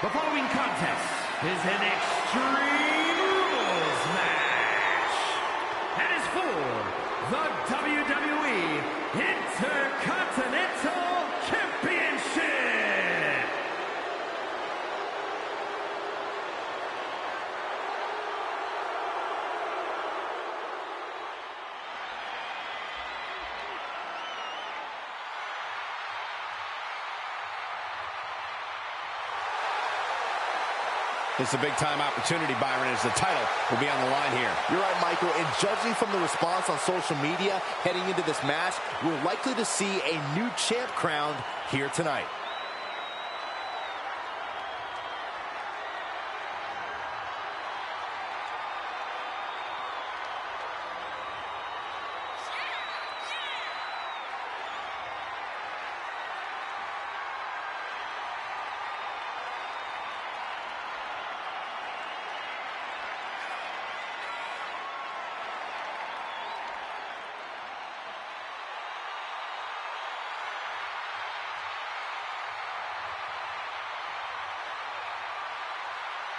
The following contest is an Extreme Rules match and is for the WWE Intercontinental Championship. It's a big-time opportunity, Byron, as the title will be on the line here. You're right, Michael, and judging from the response on social media heading into this match, we're likely to see a new champ crowned here tonight.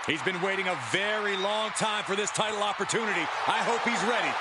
He's been waiting a very long time for this title opportunity. I hope he's ready.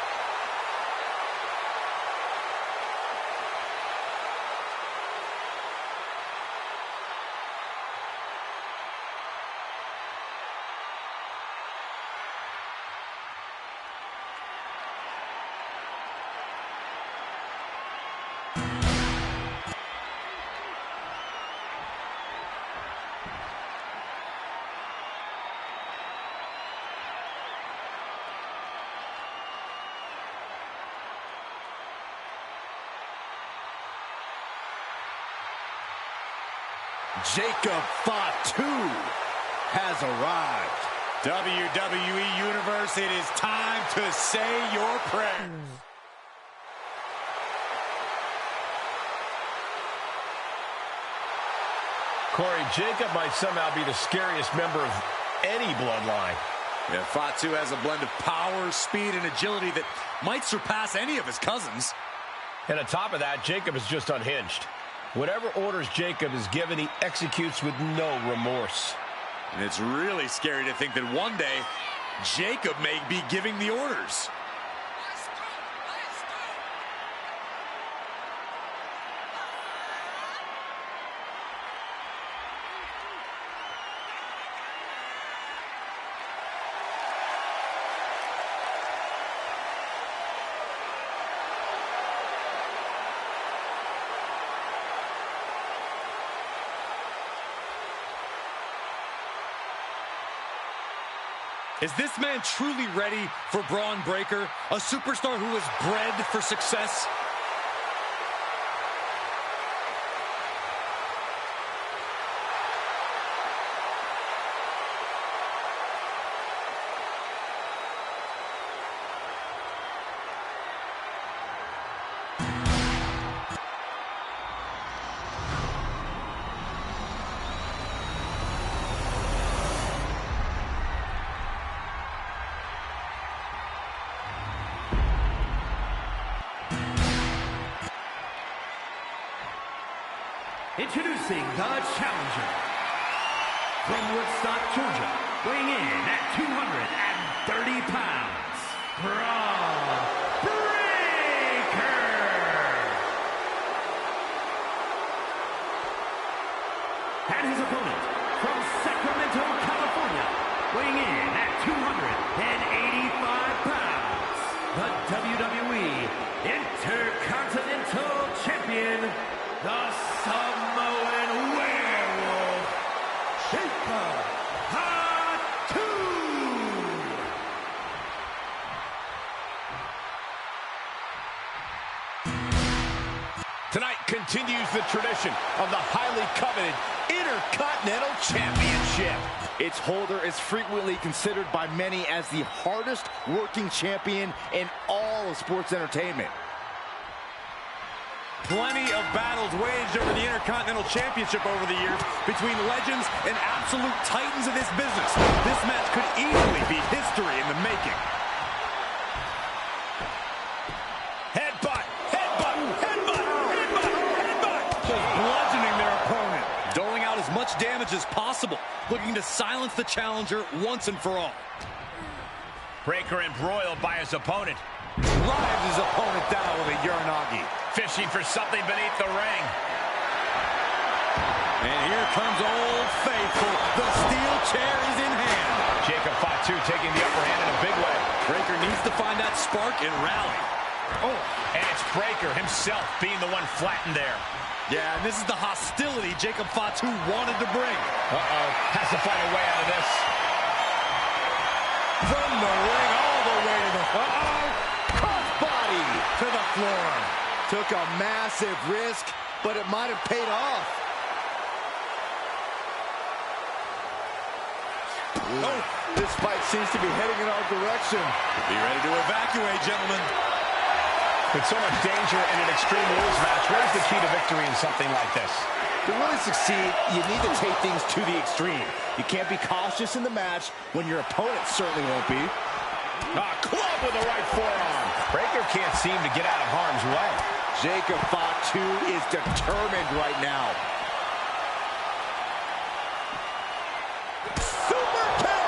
Jacob Fatu has arrived. WWE Universe, it is time to say your prayers. Corey, Jacob might somehow be the scariest member of any bloodline. Yeah, Fatu has a blend of power, speed, and agility that might surpass any of his cousins. And on top of that, Jacob is just unhinged. Whatever orders Jacob is given, he executes with no remorse. And it's really scary to think that one day, Jacob may be giving the orders. Is this man truly ready for Braun Breaker, a superstar who was bred for success? Introducing the challenger from Woodstock, Georgia, weighing in at 230 pounds, Braun Breaker. And his opponent from Sacramento, California, weighing in at 285 pounds, the WWE Intercontinental Champion, the Samoan Werewolf, Jacob Fatu. Tonight continues the tradition of the highly coveted Intercontinental Championship. Its holder is frequently considered by many as the hardest working champion in all of sports entertainment. Plenty of battles waged over the Intercontinental Championship over the years between legends and absolute titans of this business. This match could easily be history in the making. Headbutt, headbutt, headbutt, headbutt, headbutt. Just bludgeoning their opponent. Doling out as much damage advantage as possible, looking to silence the challenger once and for all. Breaker embroiled by his opponent. Drives his opponent down with a Uranagi. Fishing for something beneath the ring. And here comes Old Faithful. The steel chair is in hand. Jacob Fatu taking the upper hand in a big way. Breaker needs to find that spark and rally. Oh, and it's Breaker himself being the one flattened there. Yeah, and this is the hostility Jacob Fatu wanted to bring. Uh-oh, has to find a way out of this. From the ring all the way to the... Body to the floor. Took a massive risk, but it might have paid off. Oh, this fight seems to be heading in our direction. Be ready to evacuate, gentlemen. With so much danger in an Extreme Rules match, where's the key to victory in something like this? To really succeed, you need to take things to the extreme. You can't be cautious in the match when your opponent certainly won't be. Club with the right forearm. Breaker can't seem to get out of harm's way. Jacob Fatu is determined right now. Super kick!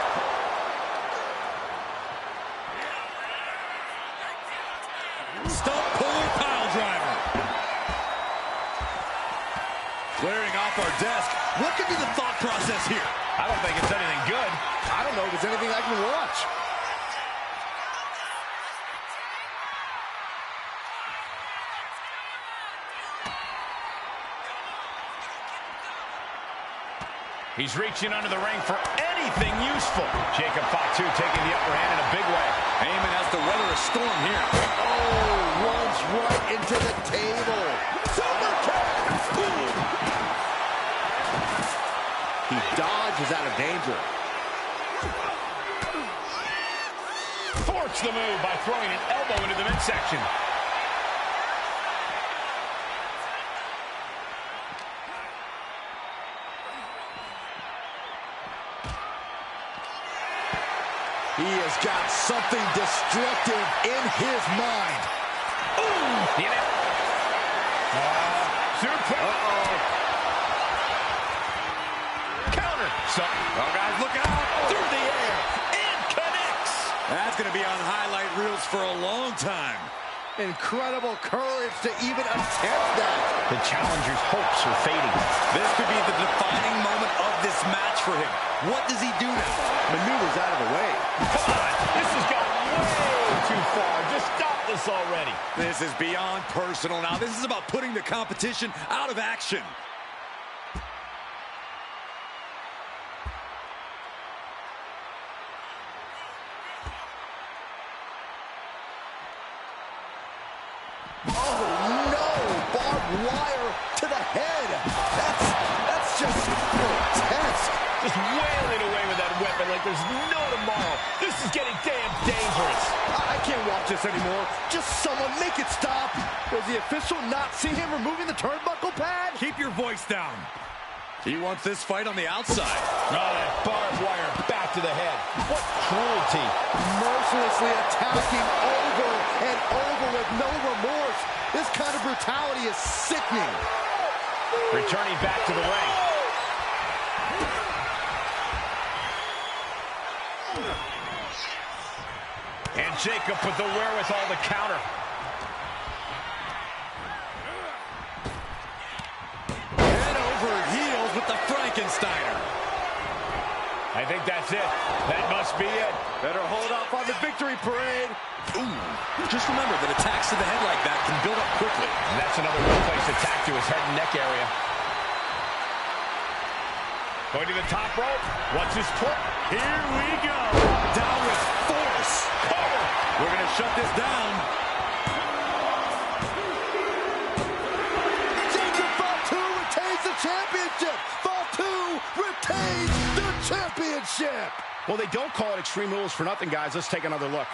Stump puller pile driver. Clearing off our desk. What could be the thought process here? I don't think it's anything good. I don't know if there's anything I can watch. He's reaching under the ring for anything useful. Jacob Fatu taking the upper hand in a big way. Heyman has to weather a storm here. Oh, runs right into the table. Super kick! He dodges out of danger. Forks the move by throwing an elbow into the midsection. He has got something destructive in his mind. Ooh! Get it. Super. Counter. So, oh, guys, look out. Through the air. And connects. That's going to be on highlight reels for a long time. Incredible courage to even attempt that. The challenger's hopes are fading. This could be the defining moment of this match for him. What does he do now? Maneuvers out of the way. Come on. This has gone way too far. Just stop this already. This is beyond personal now. This is about putting the competition out of action. Wire to the head. That's just grotesque. Just wailing away with that weapon like there's no tomorrow. This is getting damn dangerous. I can't watch this anymore. Just someone make it stop. Does the official not see him removing the turnbuckle pad? Keep your voice down. He wants this fight on the outside. Oh, that barbed wire back to the head. What cruelty. Mercilessly attacking over and over with no remorse. This kind of brutality is sickening. Returning back to the ring. And Jacob with the wherewithal to counter. Head over heels with the Frankensteiner. I think that's it. That must be it. Better hold up on the victory parade. Ooh, just remember that attacks to the head like that can build up quickly. And that's another real place to attack to his head and neck area. Going to the top rope. What's his put? Here we go. Down with force. Cover. We're going to shut this down. Jacob Fatu retains the championship. Fatu retains the championship. Well, they don't call it Extreme Rules for nothing, guys. Let's take another look.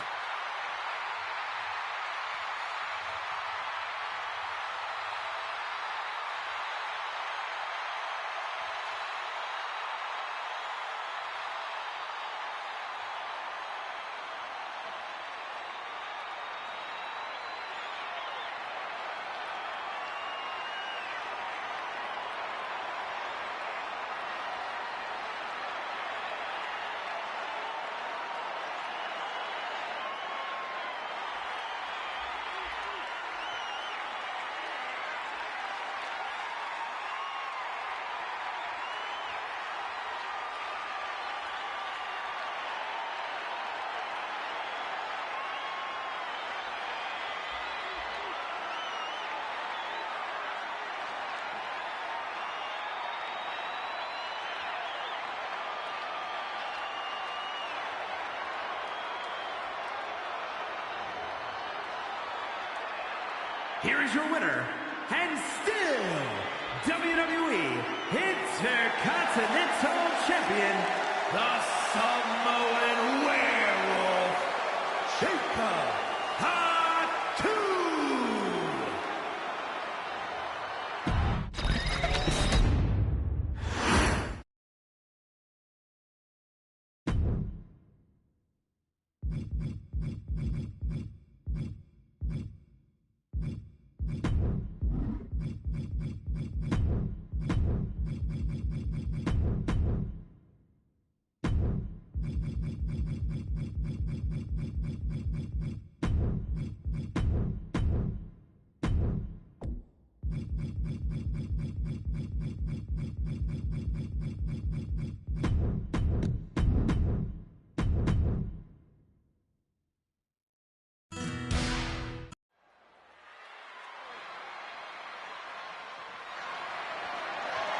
here is your winner, and still WWE Intercontinental Champion, the Samoan Werewolf, Jacob.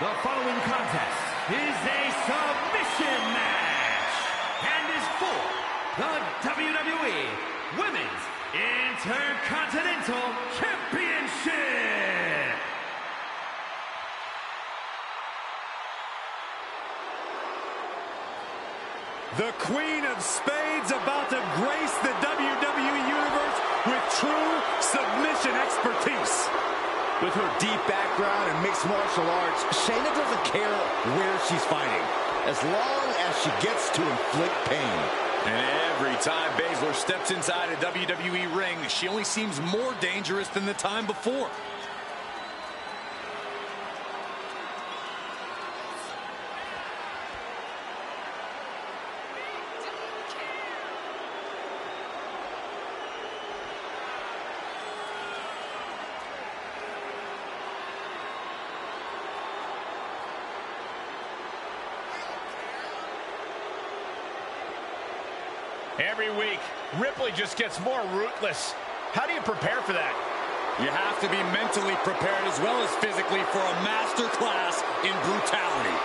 The following contest is a submission match and is for the WWE Women's Intercontinental Championship. The Queen of Spades about to grace the WWE Universe with true submission expertise. With her deep background in mixed martial arts, Shayna doesn't care where she's fighting, as long as she gets to inflict pain. And every time Baszler steps inside a WWE ring, she only seems more dangerous than the time before. Every week, Ripley just gets more ruthless. How do you prepare for that? You have to be mentally prepared as well as physically for a master class in brutality.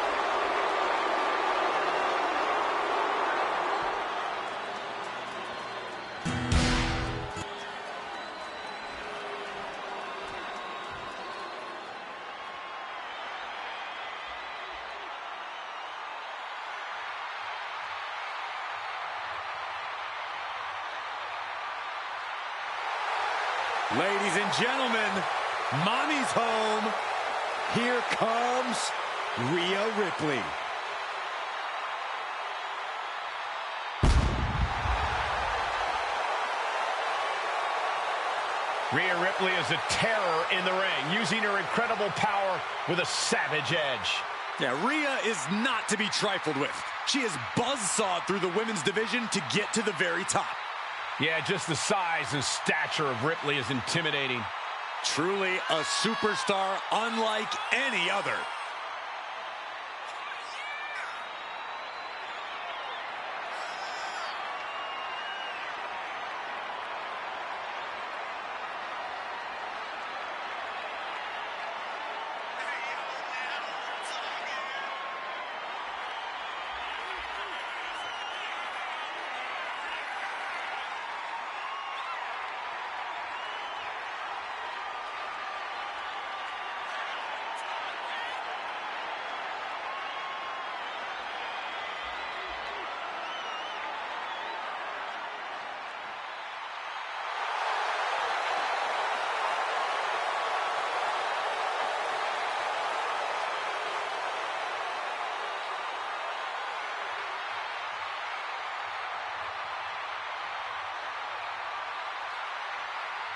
Ladies and gentlemen, Mommy's home. Here comes Rhea Ripley. Rhea Ripley is a terror in the ring, using her incredible power with a savage edge. Yeah, Rhea is not to be trifled with. She is buzzsawed through the women's division to get to the very top. Yeah, just the size and stature of Ripley is intimidating. Truly a superstar unlike any other.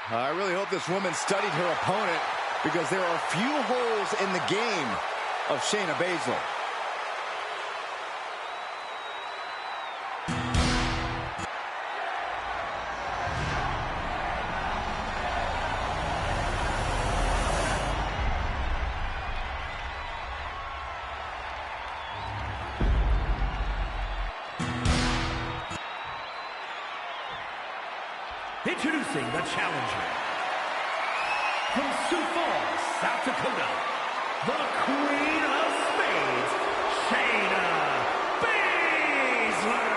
I really hope this woman studied her opponent, because there are few holes in the game of Shayna Baszler. Introducing the challenger, from Sioux Falls, South Dakota, the Queen of Spades, Shayna Baszler.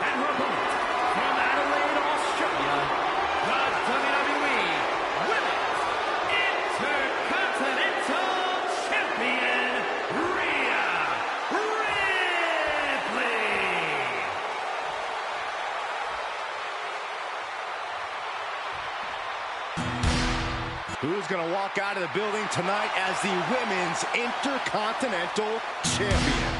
And her opponent, from Who's going to walk out of the building tonight as the Women's Intercontinental Champion?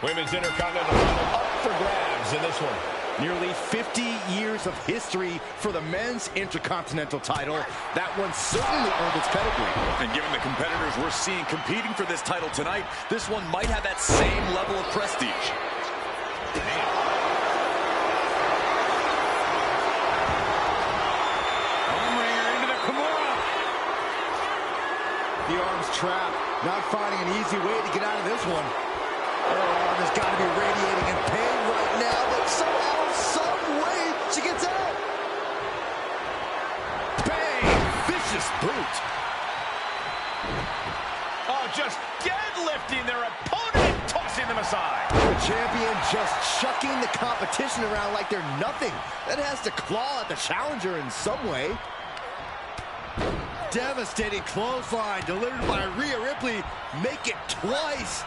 Women's Intercontinental title up for grabs in this one. Nearly 50 years of history for the men's Intercontinental title. That one certainly earned its pedigree. And given the competitors we're seeing competing for this title tonight, this one might have that same level of prestige. Armringer into the Kimura. The arm's trapped. Not finding an easy way to get out of this one. Her arm has got to be radiating in pain right now, but somehow, some way, she gets out. Bang! Vicious boot. Oh, just deadlifting their opponent and tossing them aside. The champion just chucking the competition around like they're nothing. That has to claw at the challenger in some way. Devastating clothesline delivered by Rhea Ripley. Make it twice.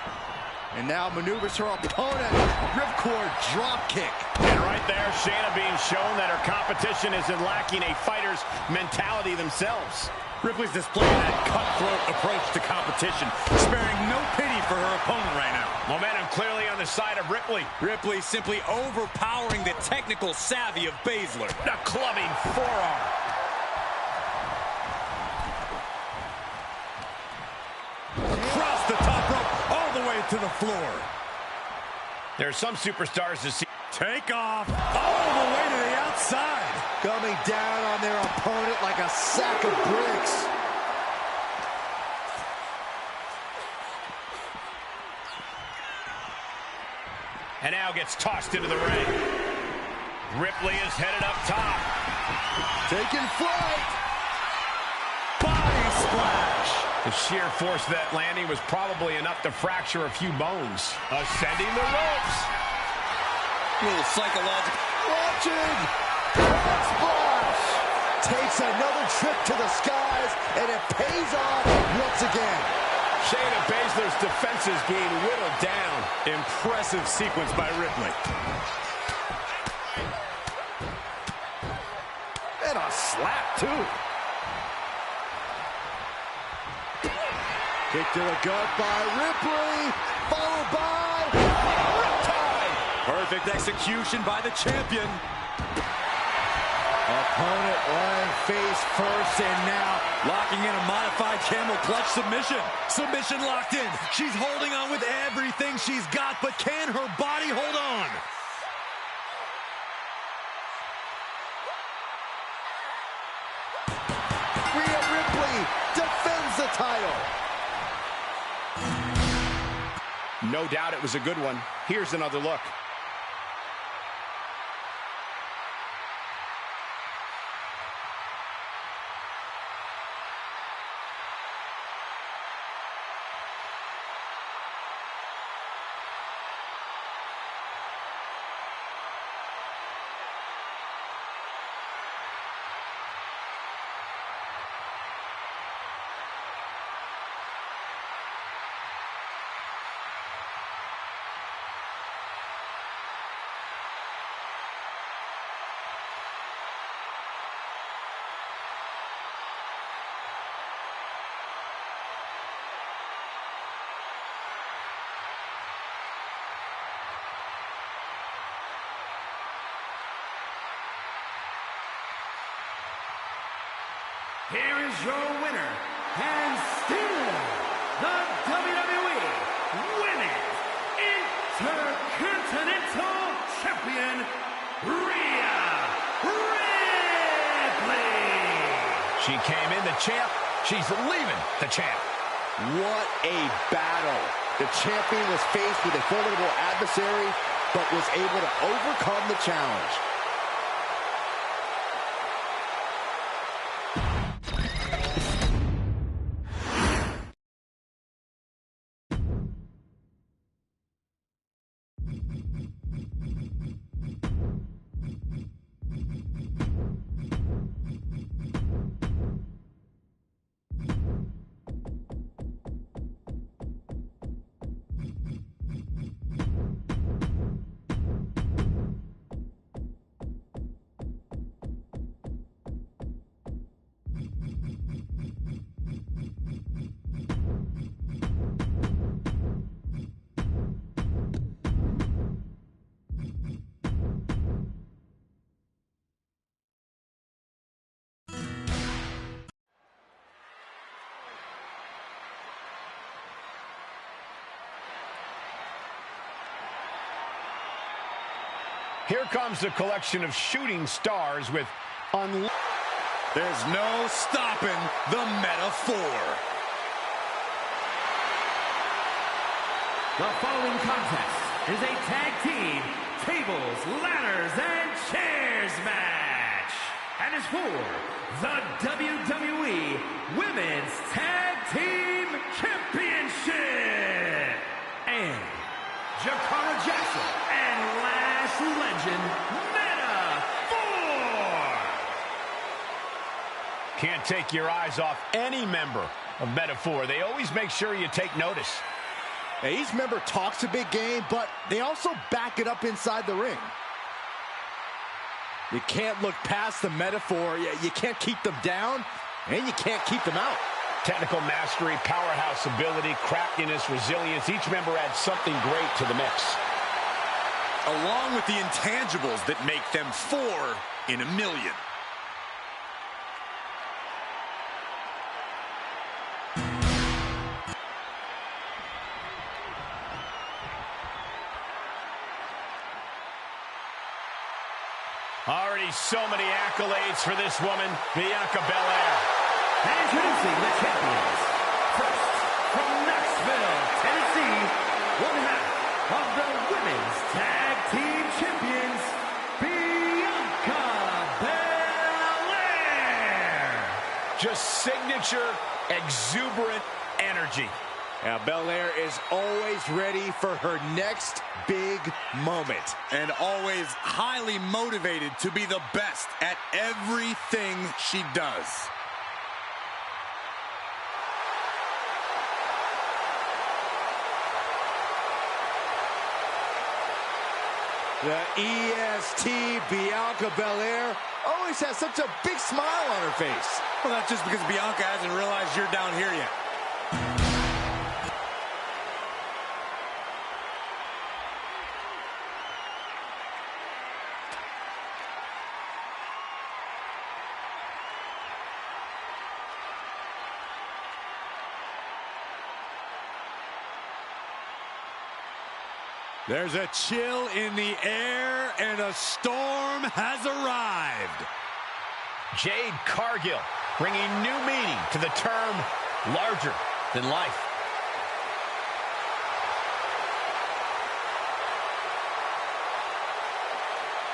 And now maneuvers her opponent. Ripcord drop kick. And right there, Shayna being shown that her competition isn't lacking a fighter's mentality themselves. Ripley's displaying that cutthroat approach to competition, sparing no pity for her opponent right now. Momentum clearly on the side of Ripley. Ripley simply overpowering the technical savvy of Baszler. A clubbing forearm. Across the top rope, all the way to the floor. There are some superstars to see. Take off, all the way to the outside. Coming down on their opponent like a sack of bricks. And now gets tossed into the ring. Ripley is headed up top. Taking flight. Body splash. The sheer force of that landing was probably enough to fracture a few bones. Ascending the ropes. A little psychological. Watching. Frog splash. Takes another trip to the skies, and it pays off once again. Shayna Baszler's defenses being whittled down. Impressive sequence by Ripley. And a slap, too. Kick to the gut by Ripley, followed by Riptide. Perfect execution by the champion. Opponent lying face first, and now Locking in a modified camel clutch submission. Submission locked in. She's holding on with everything she's got, but can her body hold on? Rhea Ripley defends the title. No doubt it was a good one. Here's another look. Here is your winner, and still the WWE Women's Intercontinental Champion, Rhea Ripley. She came in the champ. She's leaving the champ. What a battle. The champion was faced with a formidable adversary, but was able to overcome the challenge. Here comes the collection of shooting stars with There's no stopping the metaphor. The following contest is a tag team tables, ladders, and chairs match. And is for the WWE Women's Tag Team Championship. And Jakara Jackson and Lash Legend Metaphor. Can't take your eyes off any member of Metaphor. They always make sure you take notice. Now, each member talks a big game, but they also back it up inside the ring. You can't look past the Metaphor. You can't keep them down, and you can't keep them out. Technical mastery, powerhouse ability, craftiness, resilience. Each member adds something great to the mix. Along with the intangibles that make them 4 in a million. Already so many accolades for this woman, Bianca Belair. And introducing the champions. First, from Knoxville, Tennessee, one half of the Women's Tag Team Champions, Bianca Belair. Just signature, exuberant energy. Now, Belair is always ready for her next big moment. And always highly motivated to be the best at everything she does. The EST Bianca Belair always has such a big smile on her face. Well, that's just because Bianca hasn't realized you're down here yet. There's a chill in the air, and a storm has arrived. Jade Cargill bringing new meaning to the term larger than life.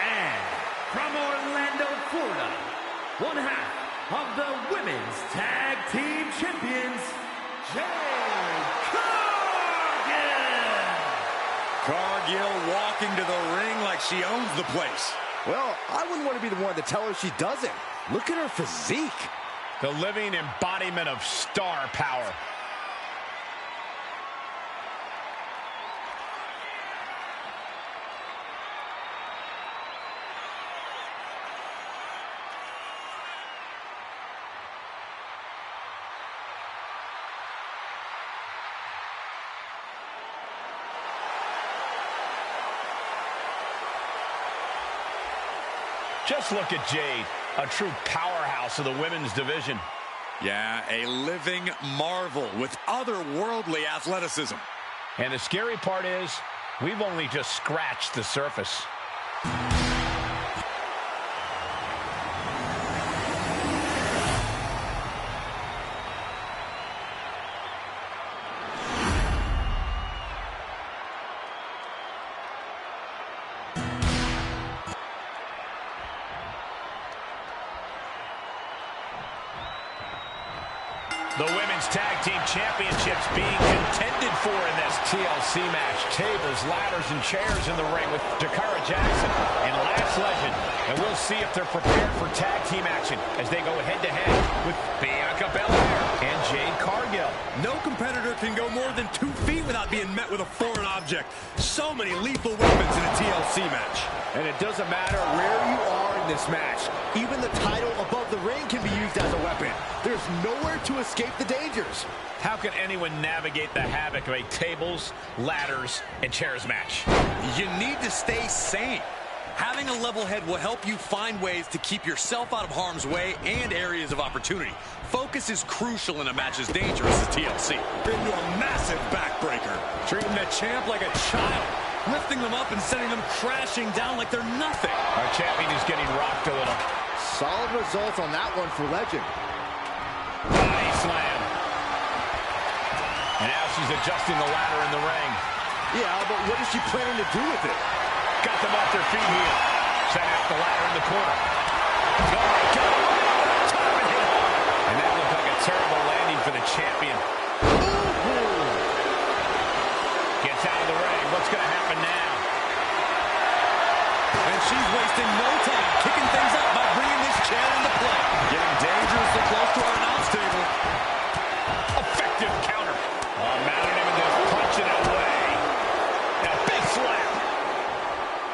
And from Orlando, Florida, one half of the Women's Tag Team Champions, Jade Cargill. Cargill walking to the ring like she owns the place. Well, I wouldn't want to be the one to tell her she doesn't. Look at her physique. The living embodiment of star power. Just look at Jade, a true powerhouse of the women's division. Yeah, a living marvel with otherworldly athleticism. And the scary part is, we've only just scratched the surface. The Women's Tag Team Championships being contended for in this TLC match. Tables, ladders, and chairs in the ring with Jakara Jackson and Lash Legend. And we'll see if they're prepared for tag team action as they go head-to-head with Bianca Belair and Jade Cargill. No competitor can go more than 2 feet without being met with a foreign object. So many lethal weapons in a TLC match. And it doesn't matter where you are in this match. Even the title above the ring can be used as a weapon. There's nowhere to escape the dangers. How can anyone navigate the havoc of a tables, ladders, and chairs match? You need to stay sane. Having a level head will help you find ways to keep yourself out of harm's way and areas of opportunity. Focus is crucial in a match as dangerous as TLC. Into a massive backbreaker. Treating the champ like a child. lifting them up and sending them crashing down like they're nothing. Our champion is getting rocked a little. Solid results on that one for Legend. Body slam. And now she's adjusting the ladder in the ring. Yeah, but what is she planning to do with it? Got them off their feet here. Setting up the ladder in the corner. Oh, my God. And that looked like a terrible landing for the champion. Gets out of the ring. What's going to happen now? And she's wasting no time kicking things up by bringing this chair into play. Getting dangerously close to our announce table. Effective counter. Mounting him and just punching it away. Now, big slap.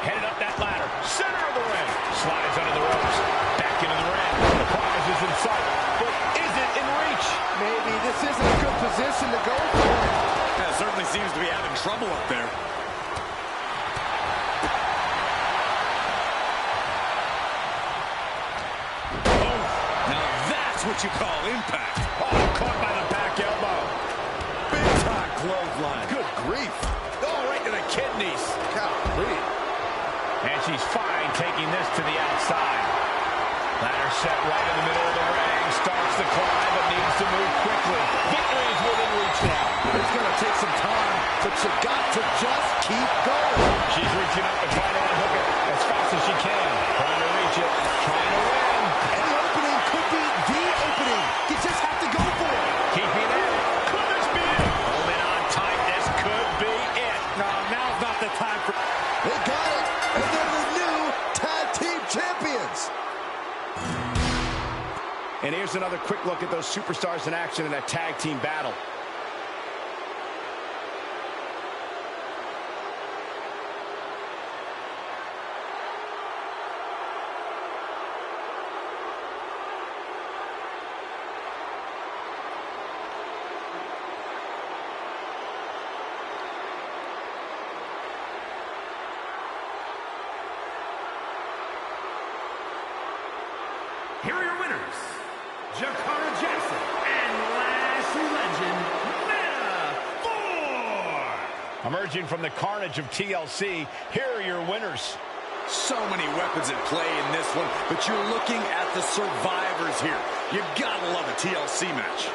Headed up that ladder. Center of the ring. Slides under the ropes. Back into the ring. The prize is in sight. But is it in reach? Maybe this isn't a good position to go for. Yeah, certainly seems to be having trouble up there. Oh, now that's what you call impact. Oh, caught by the back elbow. Big time clothesline. Good grief. Oh, right to the kidneys. Golly. And she's fine taking this to the outside. Ladder set right in the middle of the ring. Starts the climb, but needs to move quickly. Victory is within reach now. It's going to take some time, but you got to just keep going. She's reaching up and trying to unhook it as fast as she can. Trying to reach it. Trying to win. Any opening could be the opening. You just have to go for it. Keeping at it. Could this be it? Holding on tight. This could be it. No, now's not the time for... They got it, and they're the new tag team champions. And here's another quick look at those superstars in action in a tag team battle. Here are your winners, Jakara Jackson and Lash Legend, Meta 4. Emerging from the carnage of TLC, here are your winners. So many weapons at play in this one, but you're looking at the survivors here. You gotta love a TLC match.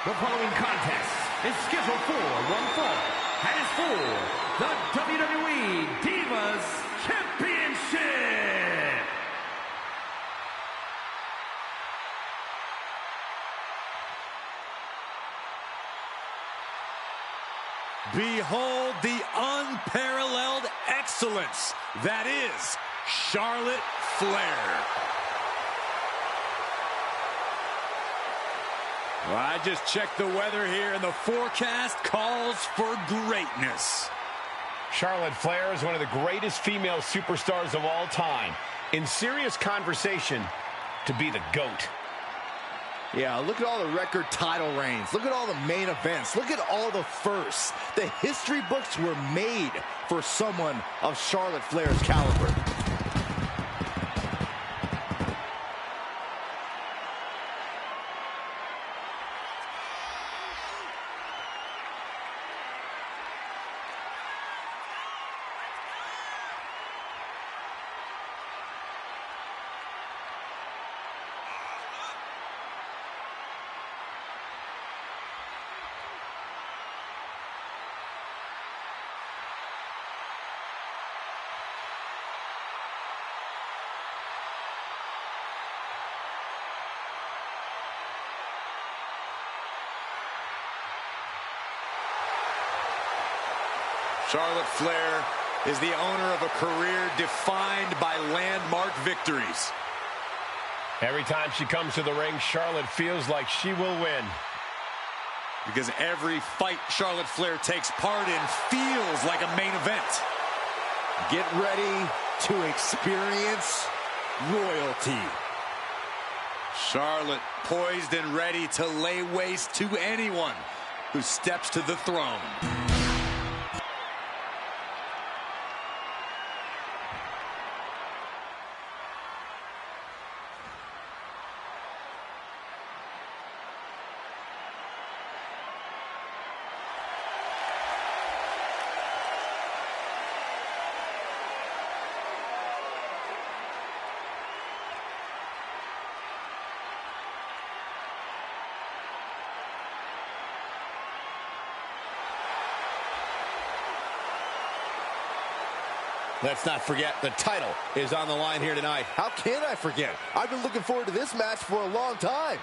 The following contest is scheduled for one fall and is for the WWE Divas Championship. Behold the unparalleled excellence that is Charlotte Flair. Well, I just checked the weather here, and the forecast calls for greatness. Charlotte Flair is one of the greatest female superstars of all time. In serious conversation to be the GOAT. Yeah, look at all the record title reigns. Look at all the main events. Look at all the firsts. The history books were made for someone of Charlotte Flair's caliber. Charlotte Flair is the owner of a career defined by landmark victories. Every time she comes to the ring, Charlotte feels like she will win. Because every fight Charlotte Flair takes part in feels like a main event. Get ready to experience royalty. Charlotte poised and ready to lay waste to anyone who steps to the throne. Let's not forget, the title is on the line here tonight. How can I forget? I've been looking forward to this match for a long time.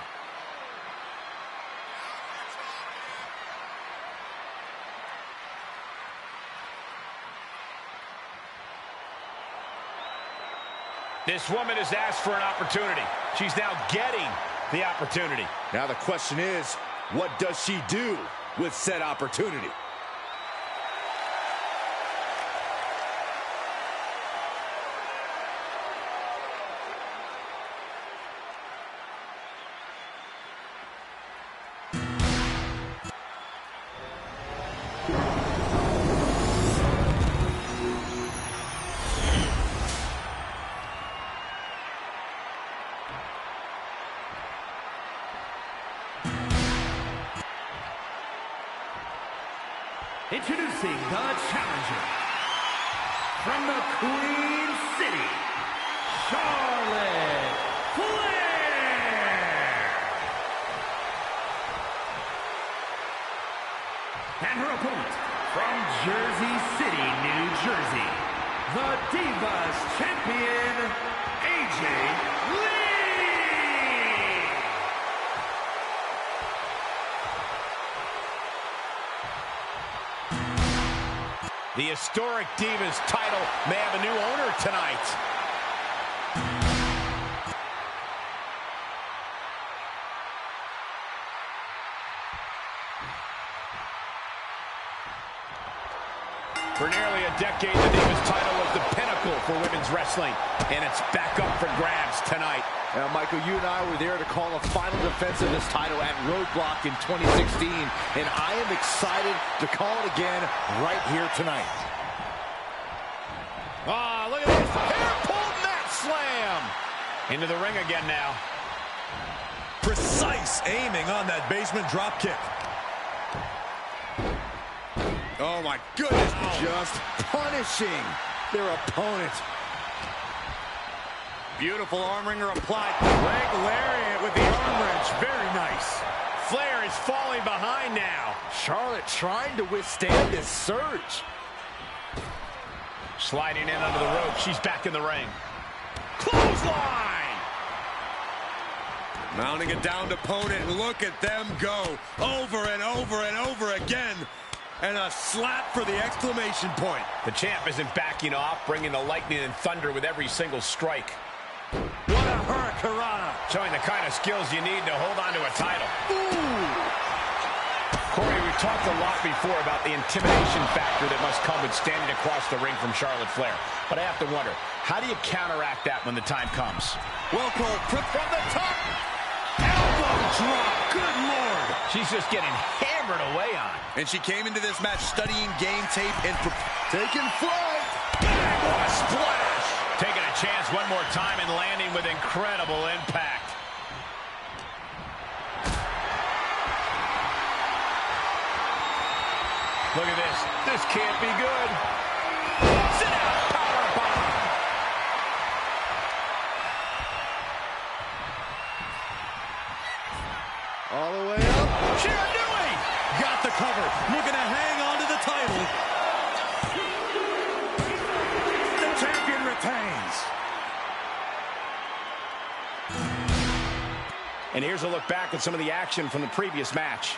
This woman has asked for an opportunity. She's now getting the opportunity. Now the question is, what does she do with said opportunity? Introducing the challenger from the Queen City, Charlotte Flair. And her opponent from Jersey City, New Jersey, the Divas Champion, AJ Lee. The historic Divas title may have a new owner tonight. For nearly a decade, the Divas title was the pinnacle for women's wrestling, and it's back up for grabs tonight. Now, Michael, you and I were there to call a final defense of this title at Roadblock in 2016, and I am excited to call it again right here tonight. Ah, look at this. Hair pulled mat slam. Into the ring again now. Precise aiming on that basement drop kick. Oh my goodness. Just punishing their opponent. Beautiful arm wringer applied. Leg lariat with the arm wrench. Very nice. Flair is falling behind now. Charlotte trying to withstand this surge. Sliding in under the rope. She's back in the ring. Clothesline! Mounting a downed opponent, and look at them go. Over and over and over again. And a slap for the exclamation point. The champ isn't backing off, bringing the lightning and thunder with every single strike. What a hurricanrana. Showing the kind of skills you need to hold on to a title. Ooh. Corey, we talked a lot before about the intimidation factor that must come with standing across the ring from Charlotte Flair. But I have to wonder, how do you counteract that when the time comes? Well called from the top. Elbow drop. Good Lord. She's just getting hammered away on. And she came into this match studying game tape and Taking flight. What a splash. Taking a chance one more time and landing with incredible impact. Look at this. This can't be good. Sit down. Powerbomb. All the way up. Shiranui. got the cover. Looking to hang on to the title. The champion retains. And here's a look back at some of the action from the previous match.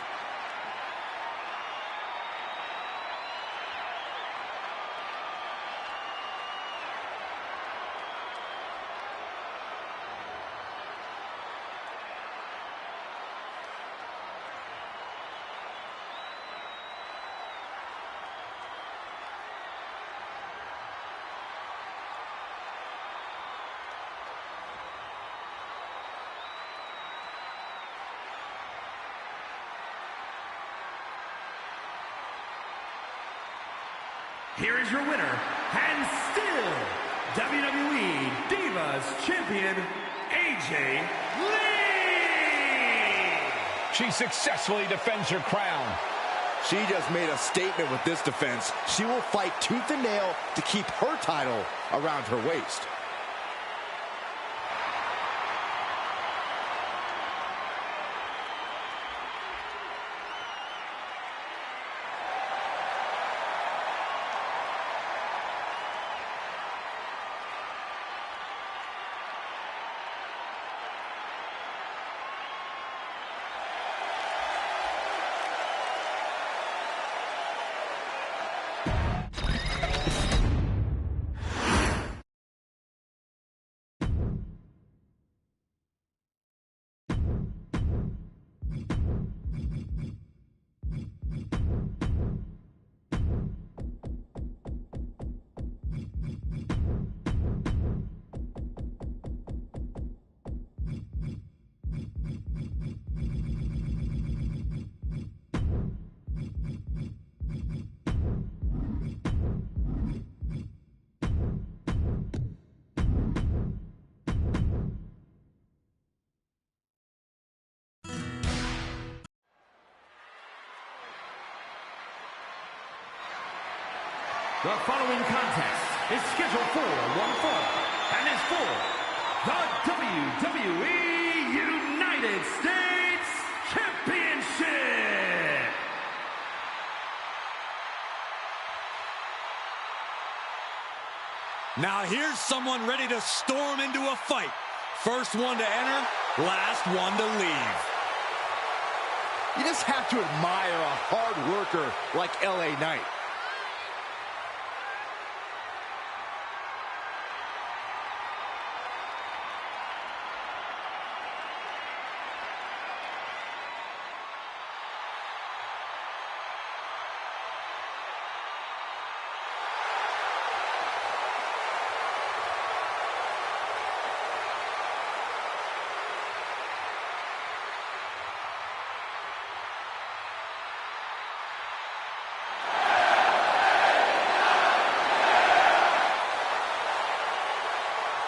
here is your winner, and still WWE Divas Champion, AJ Lee! She successfully defends her crown. She just made a statement with this defense. She will fight tooth and nail to keep her title around her waist. The following contest is scheduled for one fall and is for the WWE United States Championship. Now here's someone ready to storm into a fight. First one to enter, last one to leave. You just have to admire a hard worker like LA Knight.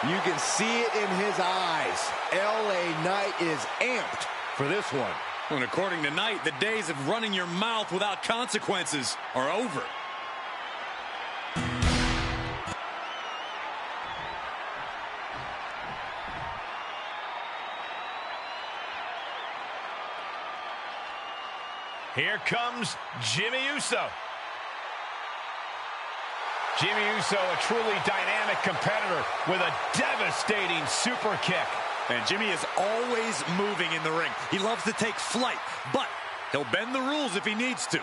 You can see it in his eyes. LA Knight is amped for this one. And according to Knight, the days of running your mouth without consequences are over. Here comes Jimmy Uso. Jimmy Uso, a truly dynamic competitor with a devastating super kick. And Jimmy is always moving in the ring. He loves to take flight, but he'll bend the rules if he needs to.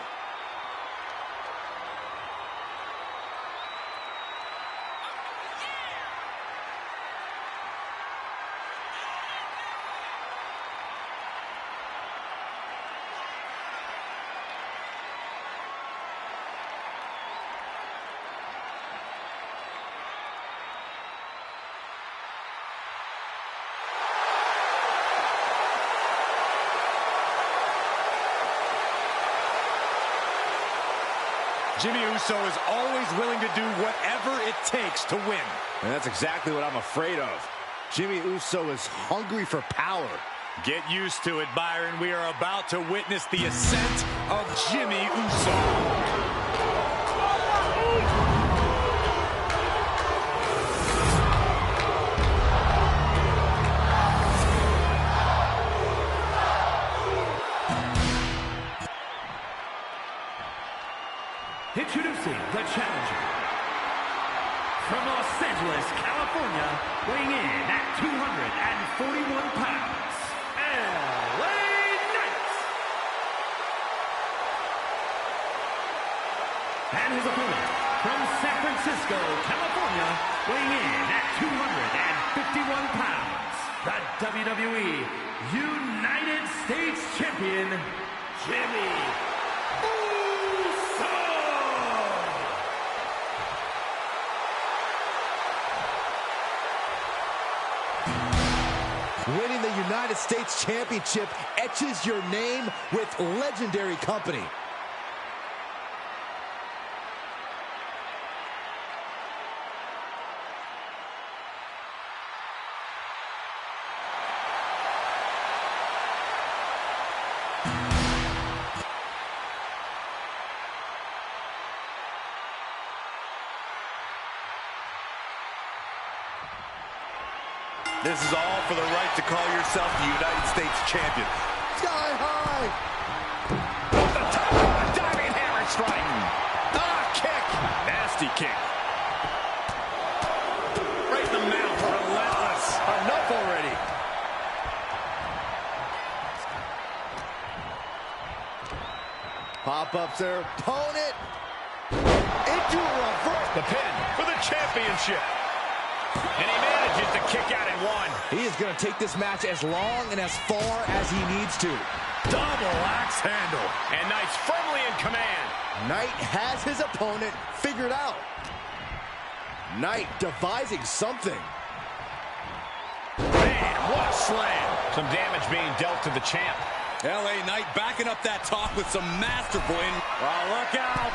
Jimmy Uso is always willing to do whatever it takes to win. And that's exactly what I'm afraid of. Jimmy Uso is hungry for power. Get used to it, Byron. We are about to witness the ascent of Jimmy Uso. Introducing the challenger, from Los Angeles, California, weighing in at 241 pounds, LA Knight. And his opponent, from San Francisco, California, weighing in at 251 pounds, the WWE United States Champion, Jimmy Uso. Winning the United States Championship etches your name with legendary company. This is all for the right to call yourself the United States champion. Sky high. The top of a diving hammer strike. Kick. Nasty kick. Right in the mouth. Relentless. Enough already. Pop ups their opponent. Into a reverse. The pin for the championship. And he manages to kick out in one. He is going to take this match as long and as far as he needs to. Double axe handle. And Knight's firmly in command. Knight has his opponent figured out. Knight devising something. Man, what a slam. Some damage being dealt to the champ. LA Knight backing up that talk with some masterful look out.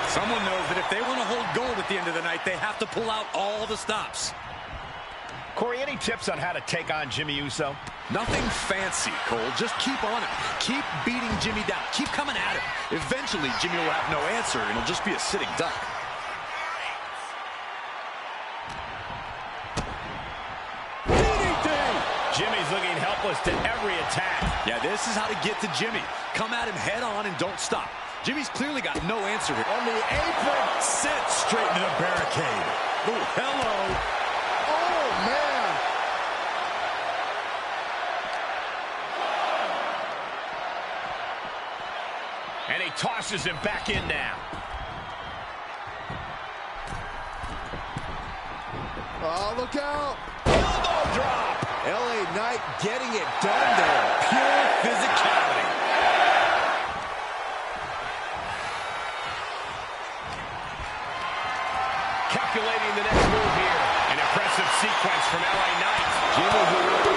Someone knows that if they want to hold gold at the end of the night, they have to pull out all the stops. Corey, any tips on how to take on Jimmy Uso? Nothing fancy, Cole. Just keep on him. Keep beating Jimmy down. Keep coming at him. Eventually, Jimmy will have no answer, and he'll just be a sitting duck. Jimmy's looking helpless to every attack. Yeah, this is how to get to Jimmy. Come at him head on and don't stop. Jimmy's clearly got no answer here. On the apron. Set straight into the barricade. Oh, hello. Oh, man. And he tosses him back in now. Oh, look out. Elbow drop. LA Knight getting it done there. Pure physicality. Calculating the next move here. An impressive sequence from LA Knight. Jimmy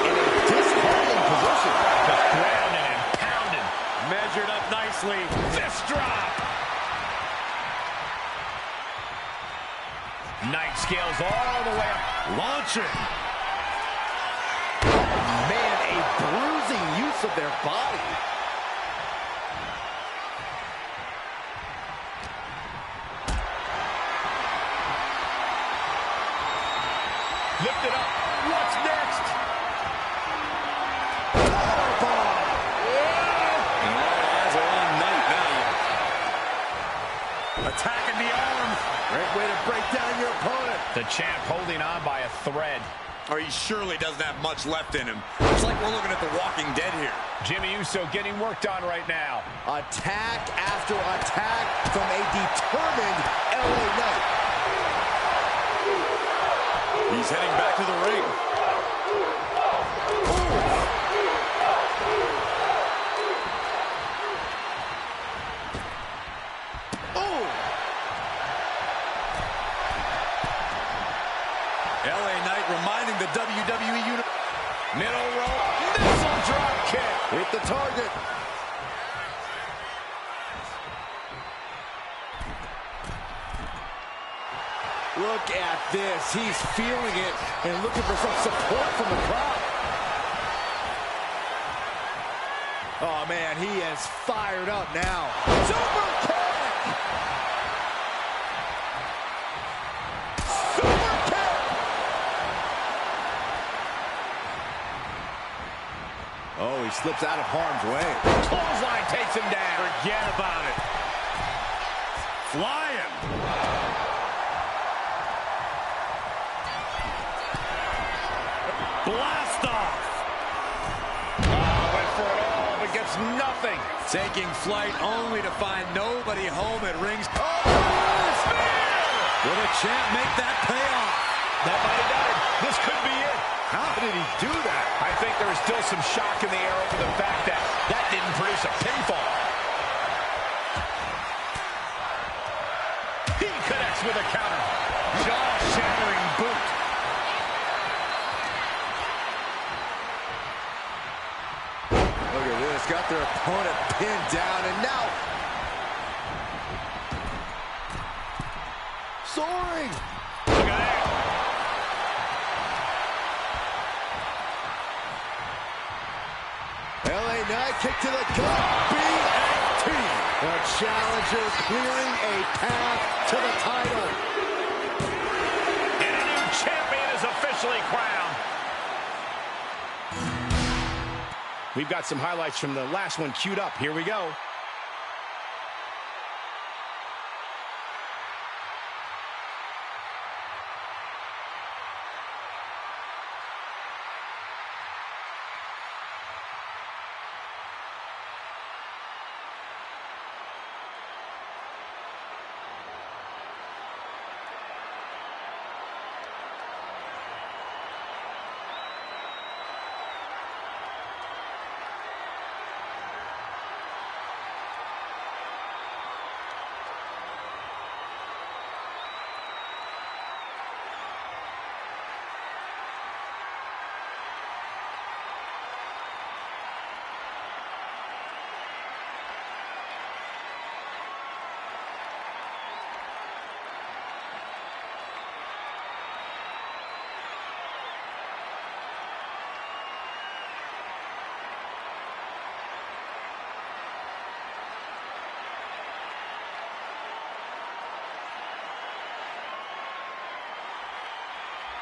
in a disheartening position. Just grounded and pounded. Measured up nicely. Fist drop. Knight scales all the way up. Launching. Man, a bruising use of their body. Lift it up. What's next? Powerbomb. And all eyes are on Knight now. Attacking the arm. Great way to break down your opponent. The champ holding on by a thread. Or he surely doesn't have much left in him. It's like we're looking at The Walking Dead here. Jimmy Uso getting worked on right now. Attack after attack from a determined LA Knight. He's heading back to the ring. LA Knight reminding the WWE Universe. Middle rope, missile drop kick. Hit the target. Look at this. He's feeling it and looking for some support from the crowd. Oh, man, he is fired up now. Super kick! Super kick! Oh, he slips out of harm's way. Clothesline takes him down. Forget about it. Flying. Blast off. Went for it all, but gets nothing. Taking flight only to find nobody home at rings. Oh, spear! Will the champ make that pay off? That might have done it. This could be it. How did he do that? I think there is still some shock in the air over the fact that that didn't produce a pinfall. He connects with a counter. Jaw-shattering boot. Look at this. Got their opponent pinned down, and now soaring. Look at that. LA Knight kick to the gut. BFT. The challenger clearing a path to the title. And a new champion officially crowned. We've got some highlights from the last one queued up. Here we go.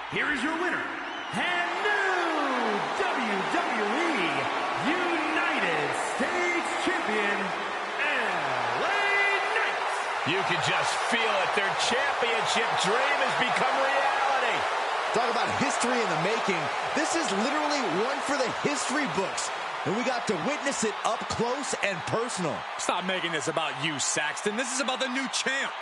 Here is your winner, and new WWE United States Champion, LA Knight. You can just feel it. Their championship dream has become reality. Talk about history in the making. This is literally one for the history books. And we got to witness it up close and personal. Stop making this about you, Saxton. This is about the new champ.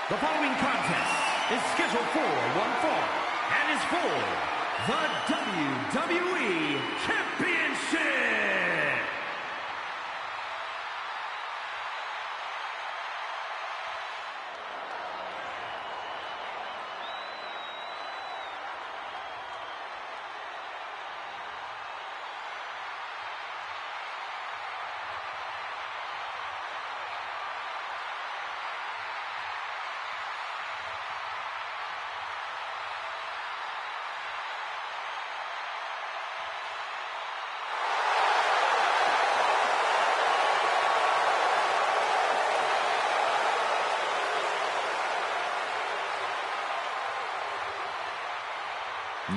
The following contest is scheduled for one fall and is for the WWE Championship.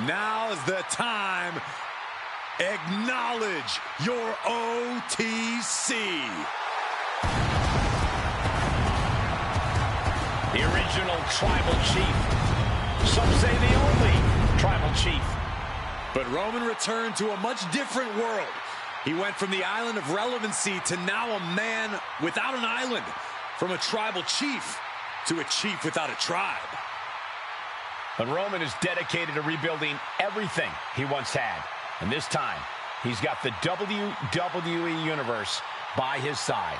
Now's the time. Acknowledge your OTC. The original tribal chief. Some say the only tribal chief. But Roman returned to a much different world. He went from the island of relevancy to now a man without an island. From a tribal chief to a chief without a tribe. But Roman is dedicated to rebuilding everything he once had. And this time, he's got the WWE Universe by his side.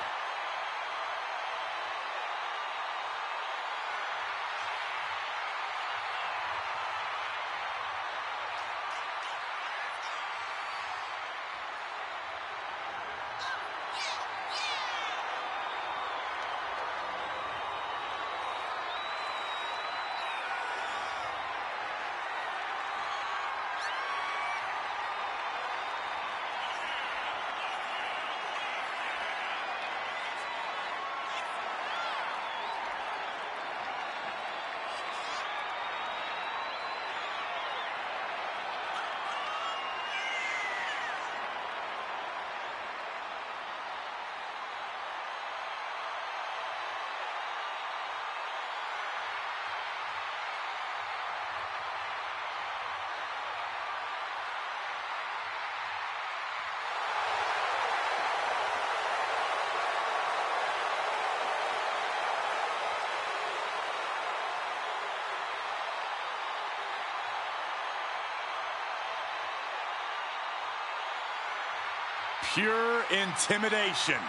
pure intimidation.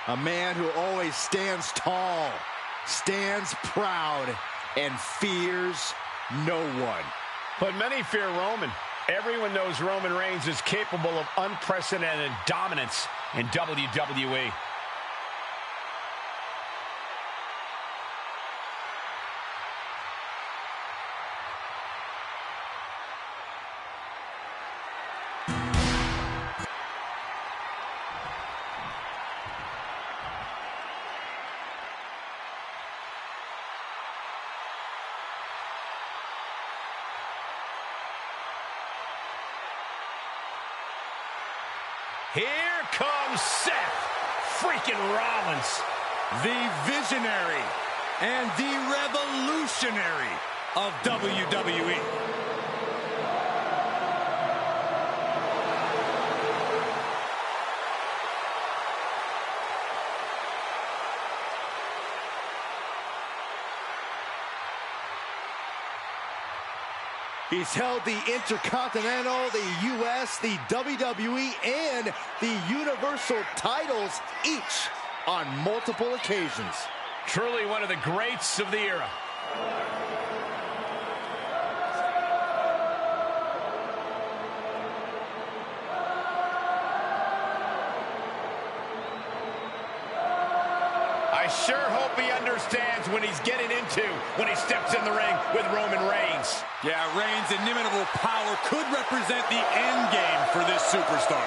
A man who always stands tall, stands proud, and fears no one. But many fear Roman. Everyone knows Roman Reigns is capable of unprecedented dominance in WWE. Here comes Seth freaking Rollins. The visionary and the revolutionary of WWE. He's held the Intercontinental, the U.S., the WWE, and the Universal titles, each on multiple occasions. Truly one of the greats of the era. I sure hope he understands what he's getting into when he steps in the ring with Roman Reigns. Yeah, Reigns' inimitable power could represent the end game for this superstar.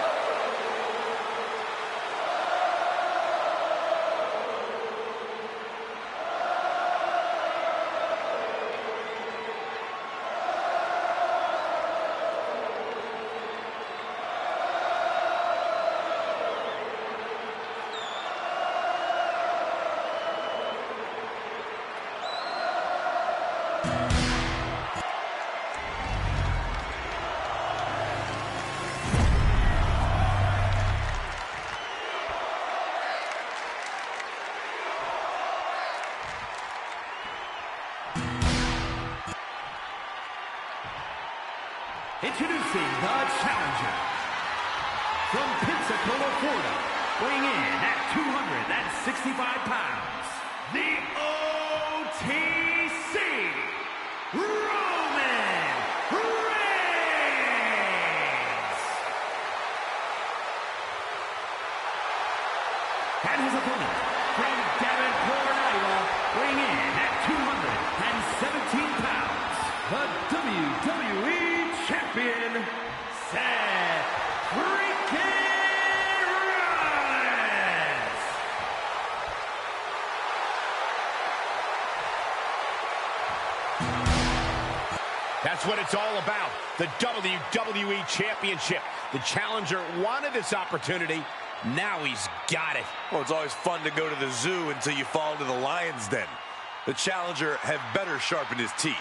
Introducing the challenger from Pensacola, Florida, weighing in at 265 pounds, the OTC, Roman Reigns. And his opponent from Davenport, Iowa, weighing in at 217 pounds, the WWE Champion, Seth freaking Rollins. That's what it's all about, the WWE Championship. The challenger wanted this opportunity. Now he's got it. Well, it's always fun to go to the zoo until you fall into the lion's den. The challenger had better sharpen his teeth.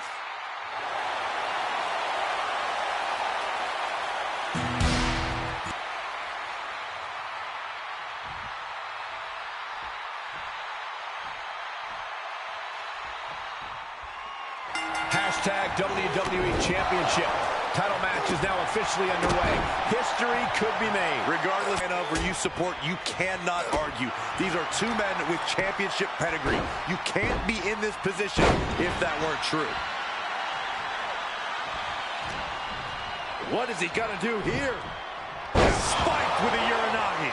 Hashtag WWE Championship. Title match is now officially underway. History could be made. Regardless of where you support, you cannot argue. These are two men with championship pedigree. You can't be in this position if that weren't true. What is he gonna do here? Spiked with a Uranagi.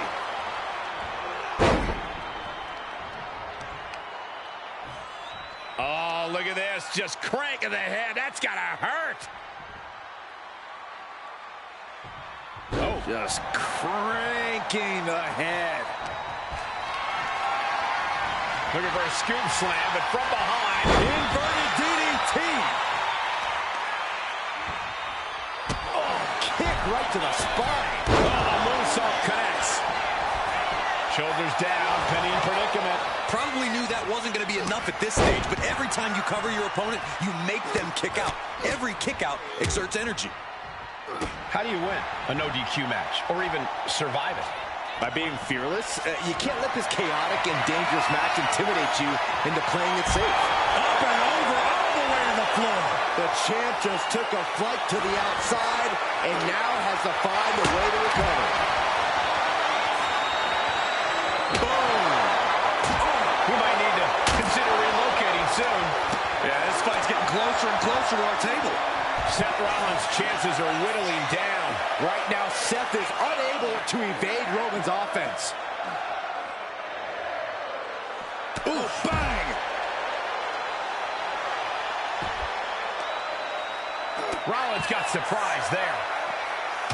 Oh, look at this. Just cranking the head. That's gotta hurt. Oh. Just cranking the head. Looking for a scoop slam, but from behind. Inverted DDT. Oh, kick right to the spine. Oh, moonsault connects. Shoulders down, penny in predicament. Probably knew that wasn't going to be enough at this stage, but every time you cover your opponent, you make them kick out. Every kick out exerts energy. How do you win a no DQ match, or even survive it? By being fearless. You can't let this chaotic and dangerous match intimidate you into playing it safe. Up and over, all the way to the floor. The champ just took a flight to the outside and now has to find a way to recover. closer and closer to our table. Seth Rollins' chances are whittling down. Right now, Seth is unable to evade Roman's offense. Ooh, bang! Rollins got surprised there.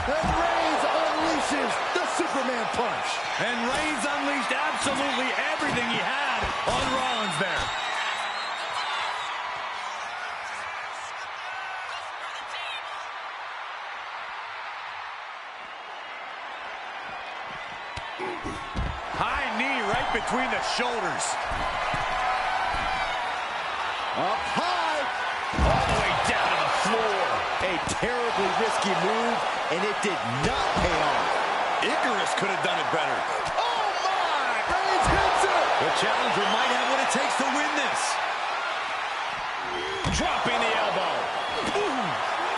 And Reigns unleashes the Superman punch. And Reigns unleashed absolutely everything he had on Rollins there. High knee right between the shoulders. Up high. All the way down to the floor. A terribly risky move, and it did not pay off. Icarus could have done it better. Oh my! Reigns hits it! The challenger might have what it takes to win this. Dropping the elbow. Boom!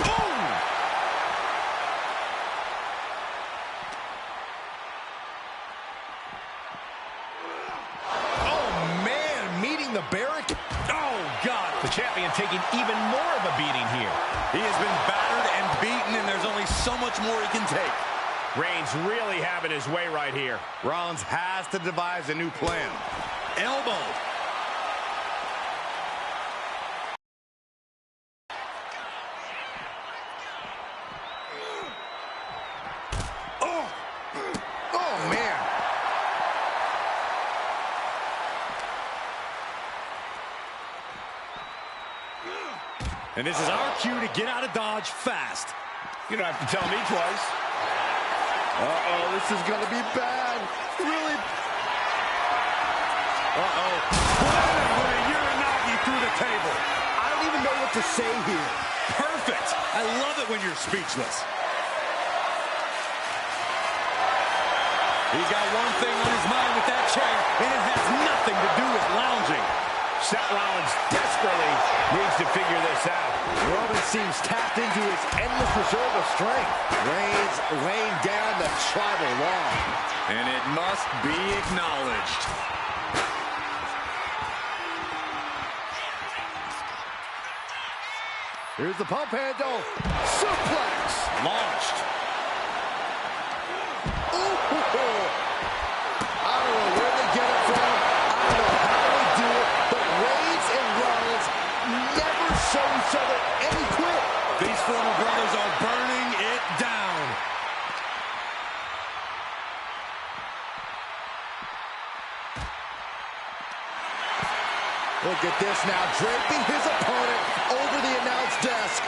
Boom! Oh man, meeting the barricade. Oh God! The champion taking even more of a beating here. He has been battered and beaten, and there's only so much more he can take. Reigns really having his way right here. Rollins has to devise a new plan. Elbow. Oh man. And this is our cue to get out of Dodge fast. You don't have to tell me twice. Uh-oh, this is going to be bad. Really. Uh-oh. With a Uranagi through the table. I don't even know what to say here. Perfect. I love it when you're speechless. He's got one thing on his mind with that chair, and it has nothing to do with lounging. Seth Rollins desperately needs to figure this out. Roman seems tapped into his endless reserve of strength. Reigns laying down the tribal law. And it must be acknowledged. Here's the pump handle. Suplex. Launched. Ooh. I don't know where they get it from. I don't know how they do it. But Reigns and Rollins never show each other any quit. These former brothers are burning it down. Look at this now, draping his opponent over the announce desk.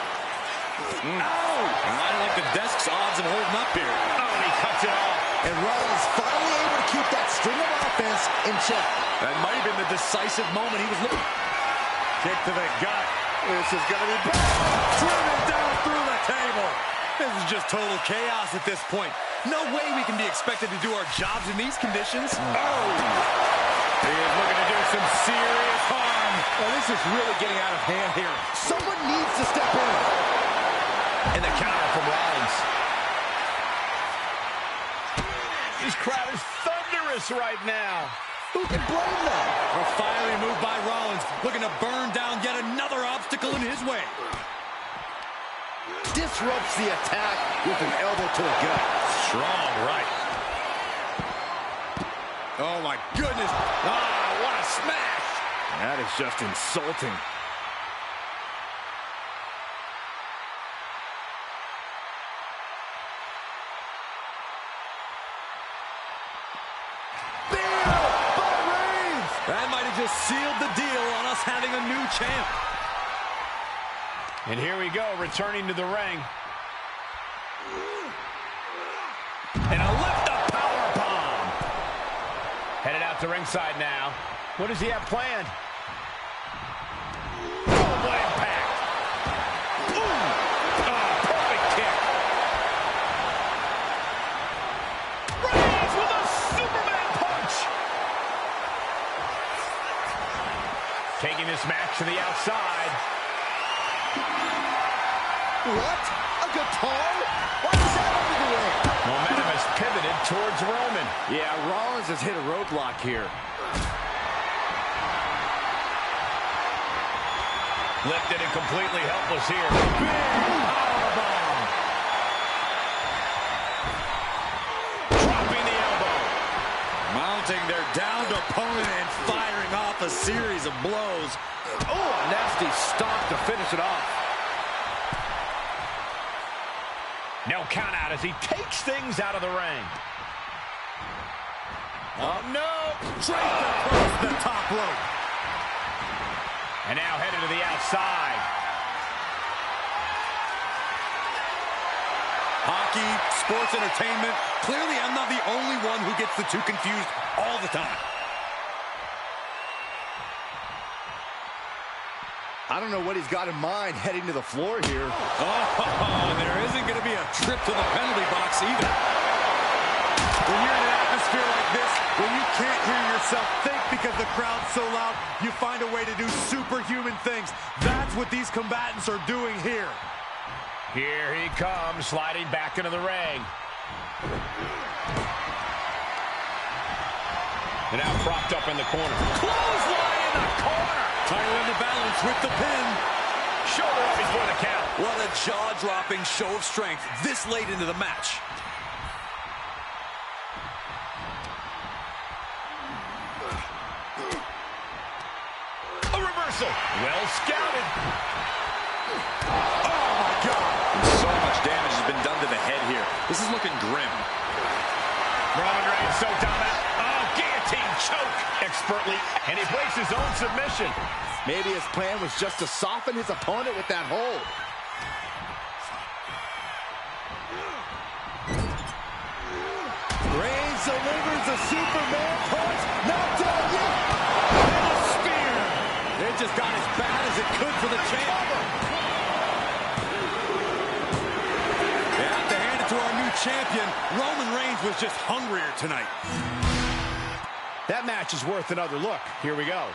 Oh! I don't like the desk's odds of holding up here. Oh, and he cuts it off. And Rollins finally able to keep that string of offense in check. That might have been the decisive moment he was looking. Kick to the gut. This is going to be bad. Driven down through the table. This is just total chaos at this point. No way we can be expected to do our jobs in these conditions. Oh! He is looking to do some serious harm. Oh, this is really getting out of hand here. Someone needs to step in. And the counter from Rollins. This crowd is thunderous right now. Who can blame them? A fiery move by Rollins, looking to burn down yet another obstacle in his way. Disrupts the attack with an elbow to the gut. Strong right. Oh, my goodness. Ah, what a smash. That is just insulting. That might have just sealed the deal on us having a new champ. And here we go, returning to the ring. And a lift-up powerbomb. Headed out to ringside now. What does he have planned? Oh, what impact. Ooh. Oh, perfect kick. Reigns with a Superman punch. Taking this match to the outside. What? A guitar? Why is that over the ring? Momentum has pivoted towards Roman. Yeah, Rollins has hit a roadblock here. Lifted and completely helpless here. Big powerbomb. Dropping the elbow. Mounting their downed opponent and firing off a series of blows. Oh, a nasty stop to finish it off. No count out as he takes things out of the ring. Oh, no. Draped across the top rope. And now headed to the outside. Hockey, sports entertainment. Clearly, I'm not the only one who gets the two confused all the time. I don't know what he's got in mind heading to the floor here. Oh, there isn't going to be a trip to the penalty box either. When you're in an atmosphere like this, when you can't hear yourself think because the crowd's so loud, you find a way to do superhuman things. That's what these combatants are doing here. Here he comes, sliding back into the ring. And now propped up in the corner. Clothesline in the corner. Tyler in the balance with the pin. Shoulder up before the count. What a jaw-dropping show of strength this late into the match. A reversal. Well scouted. Oh, my God. And so much damage has been done to the head here. This is looking grim. Roman Reigns so dominant. Oh, guillotine choke expertly. And he breaks his own submission. Maybe his plan was just to soften his opponent with that hold. Reigns delivers a Superman punch. Not done yet. And a spear. It just got as bad as it could for the champ. They have to hand it to our new champion. Roman Reigns was just hungrier tonight. That match is worth another look. Here we go.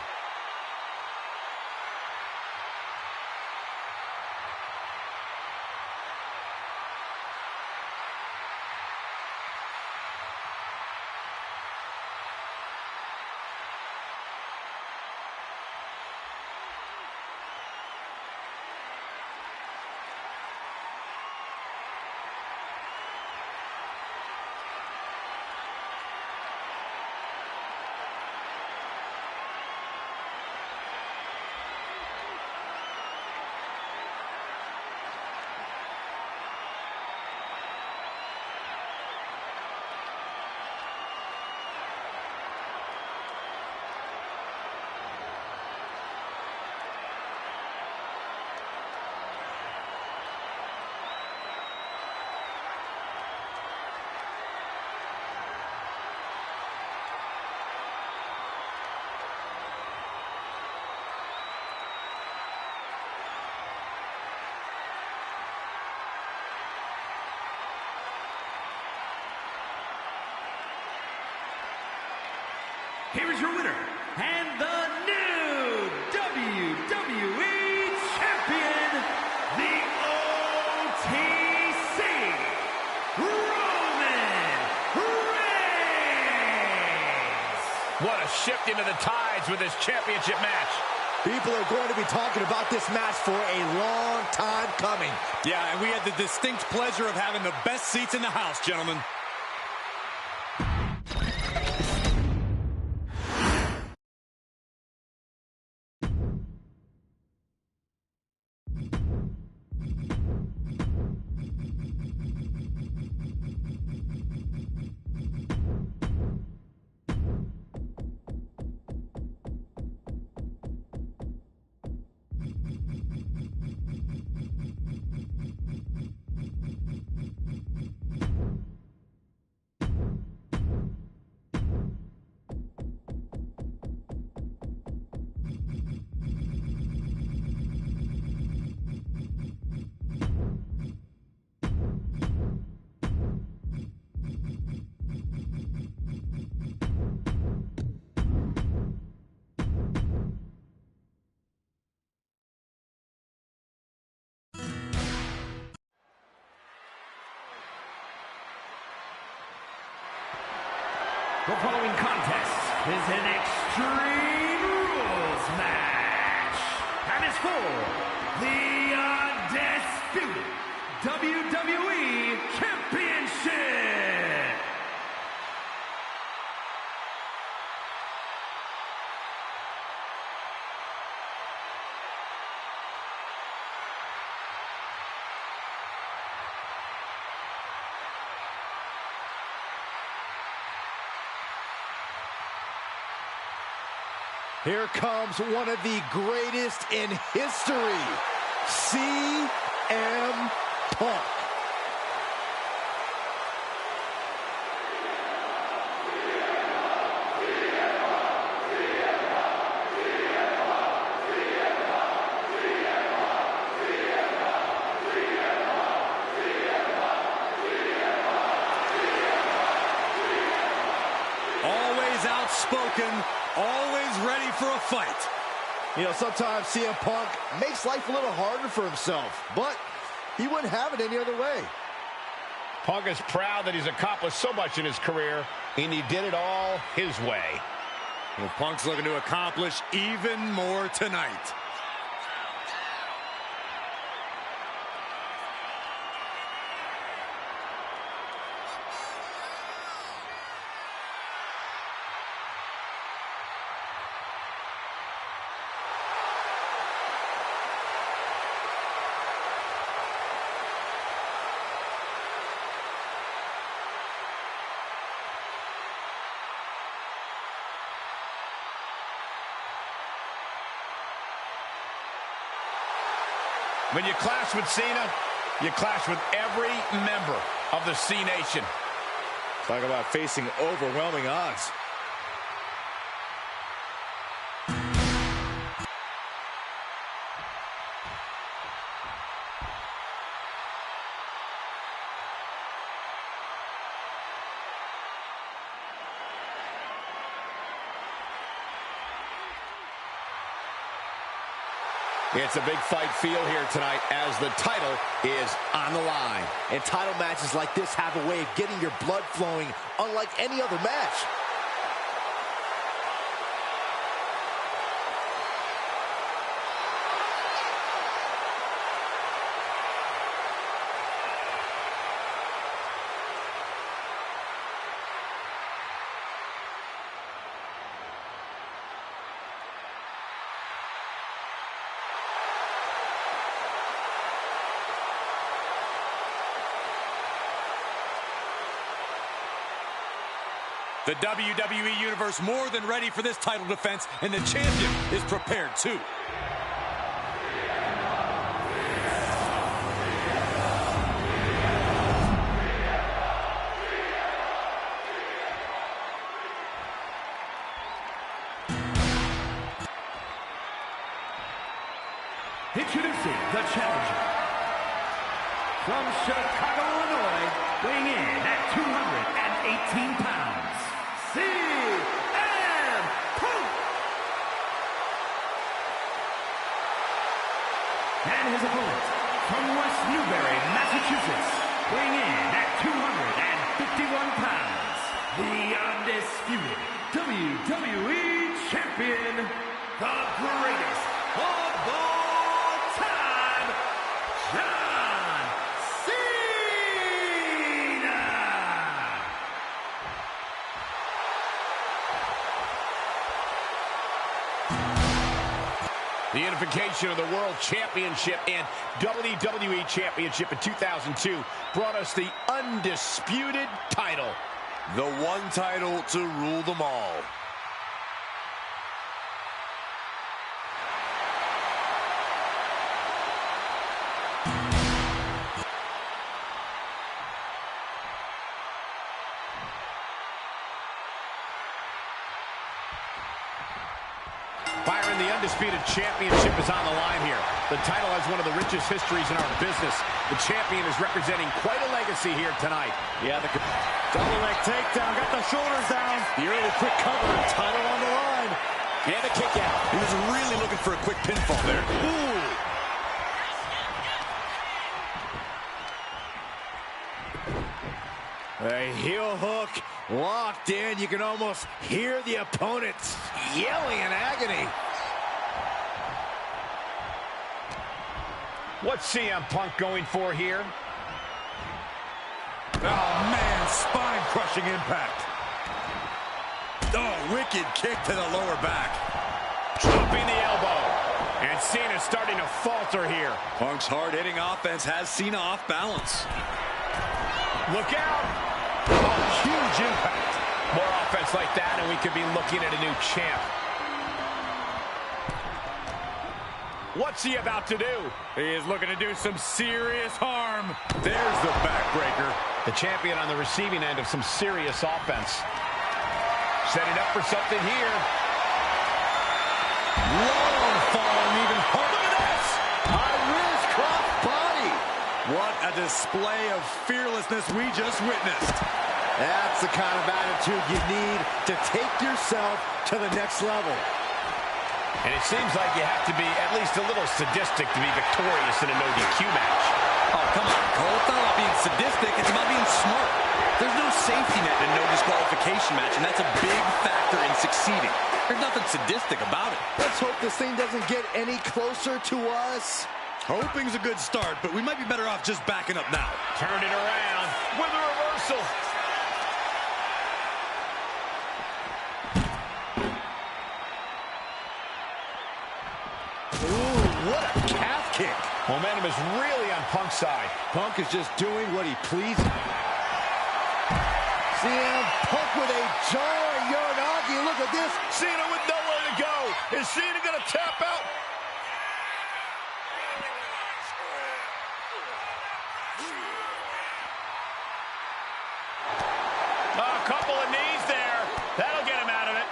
Here is your winner, and the new WWE Champion, the OTC, Roman Reigns. What a shift into the tides with this championship match. People are going to be talking about this match for a long time coming. Yeah, and we had the distinct pleasure of having the best seats in the house, gentlemen. The following contest is an Extreme Rules match and is for the undisputed WWE Championship. Here comes one of the greatest in history, CM Punk. Always outspoken, always ready for a fight. You know, sometimes CM Punk makes life a little harder for himself, but he wouldn't have it any other way. Punk is proud that he's accomplished so much in his career, and he did it all his way. Well, Punk's looking to accomplish even more tonight. When you clash with Cena, you clash with every member of the C Nation. Talk about facing overwhelming odds. It's a big fight feel here tonight as the title is on the line. And title matches like this have a way of getting your blood flowing unlike any other match. The WWE Universe more than ready for this title defense, and the champion is prepared too. Introducing the challenger from Chicago, Illinois, weighing in at 218 pounds, CM Punk. And his opponent from West Newbury, Massachusetts, weighing in at 251 pounds, the undisputed WWE Champion, the greatest of all time, John Cena! The unification of the World Championship and WWE Championship in 2002 brought us the undisputed title. The one title to rule them all. Byron, the undisputed championship is on the line here. The title has one of the richest histories in our business. The champion is representing quite a legacy here tonight. Yeah, the double leg takedown, got the shoulders down. The early quick cover, title on the line. And a kick out. He was really looking for a quick pinfall there. Ooh. A heel hook locked in. You can almost hear the opponent yelling in agony. What's CM Punk going for here? Oh, man, spine-crushing impact. Oh, wicked kick to the lower back. Dropping the elbow. And Cena's starting to falter here. Punk's hard-hitting offense has Cena off balance. Look out. Oh, huge impact. More offense like that, and we could be looking at a new champ. What's he about to do? He is looking to do some serious harm. There's the backbreaker. The champion on the receiving end of some serious offense. Setting up for something here. Long falling even harder. Look at this! High risk cross body. What a display of fearlessness we just witnessed. That's the kind of attitude you need to take yourself to the next level. And it seems like you have to be at least a little sadistic to be victorious in a no DQ match. Oh, come on, Cole. It's not about being sadistic. It's about being smart. There's no safety net in a no disqualification match, and that's a big factor in succeeding. There's nothing sadistic about it. Let's hope this thing doesn't get any closer to us. Hoping's a good start, but we might be better off just backing up now. Turn it around with a reversal. Ooh, what a calf kick. Momentum is really on Punk's side. Punk is just doing what he pleases. CM Punk with a jarring Uranagi. Look at this. Cena with nowhere to go. Is Cena going to tap out? A couple of knees there. That'll get him out of it.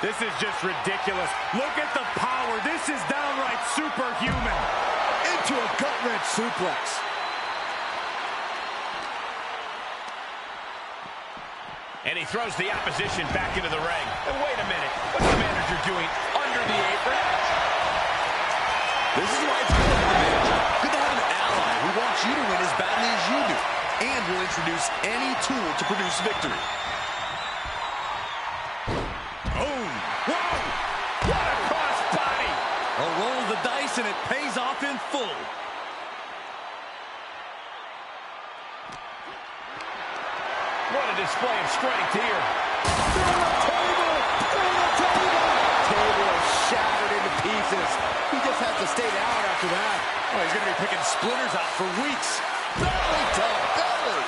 This is just ridiculous. Look at the power. This is downright superhuman. Into a gut-wrench suplex. And he throws the opposition back into the ring. And wait a minute. What's the manager doing under the apron? This is why it's good to have a manager. Good to have an ally who wants you to win as badly as you do. And will introduce any tool to produce victory. Boom. Whoa! What a crossbody! A roll of the dice and it pays off in full. What a display of strength here. Through the table! Through the table! Table is shattered into pieces. He just has to stay down after that. Oh, he's going to be picking splinters out for weeks. Belly to belly!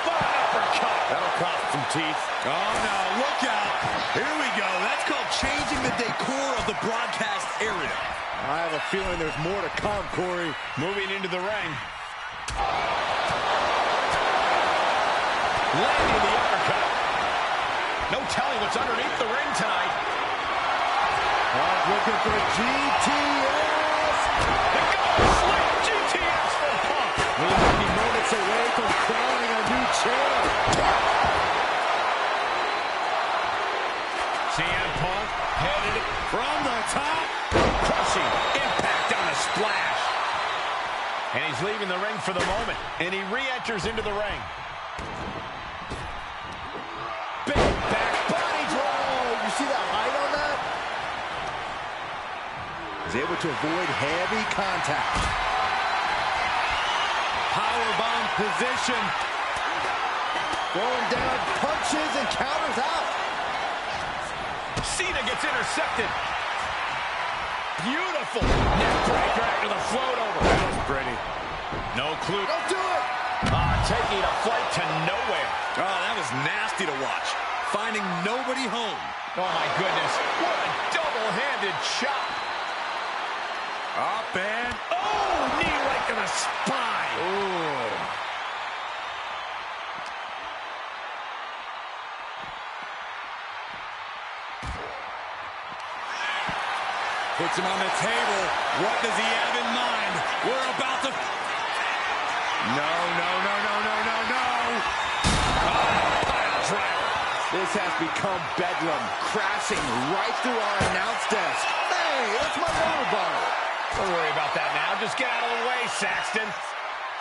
Fine uppercut. That'll cost some teeth. Oh, no, look out. Here we go. That's called changing the decor of the broadcast area. I have a feeling there's more to come, Corey. Moving into the ring. Landing the uppercut. No telling what's underneath the ring tonight. Looking for GTS. The slick GTS from Punk. We might be moments away from crowning a new champ. CM Punk headed From the top. crushing impact on the splash. And he's leaving the ring for the moment. And he re-enters into the ring. Big back body drop. You see that height on that? He's able to avoid heavy contact. Powerbomb position. Throwing down punches and counters out. Cena gets intercepted. Beautiful neck breaker after the float over. That was pretty. No clue. Don't do it. Taking a flight to nowhere. Oh, that was nasty to watch. Finding nobody home. Oh, my goodness. What a double-handed chop. Up and... Oh, knee right to the spine. Ooh. Puts him on the table. What does he have in mind? We're about to... No, no, no, no, no, no, no. Pile driver. This has become bedlam, crashing right through our announce desk. Hey, that's my water bottle. Don't worry about that now. Just get out of the way, Saxton.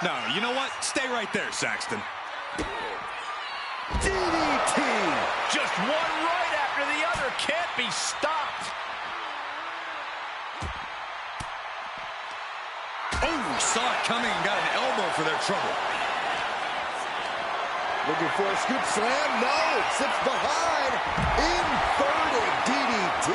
No, you know what? Stay right there, Saxton. DDT! Just one right after the other. Can't be stopped. Oh, saw it coming and got an elbow for their trouble. Looking for a scoop slam. No, sits behind. Inverted DDT.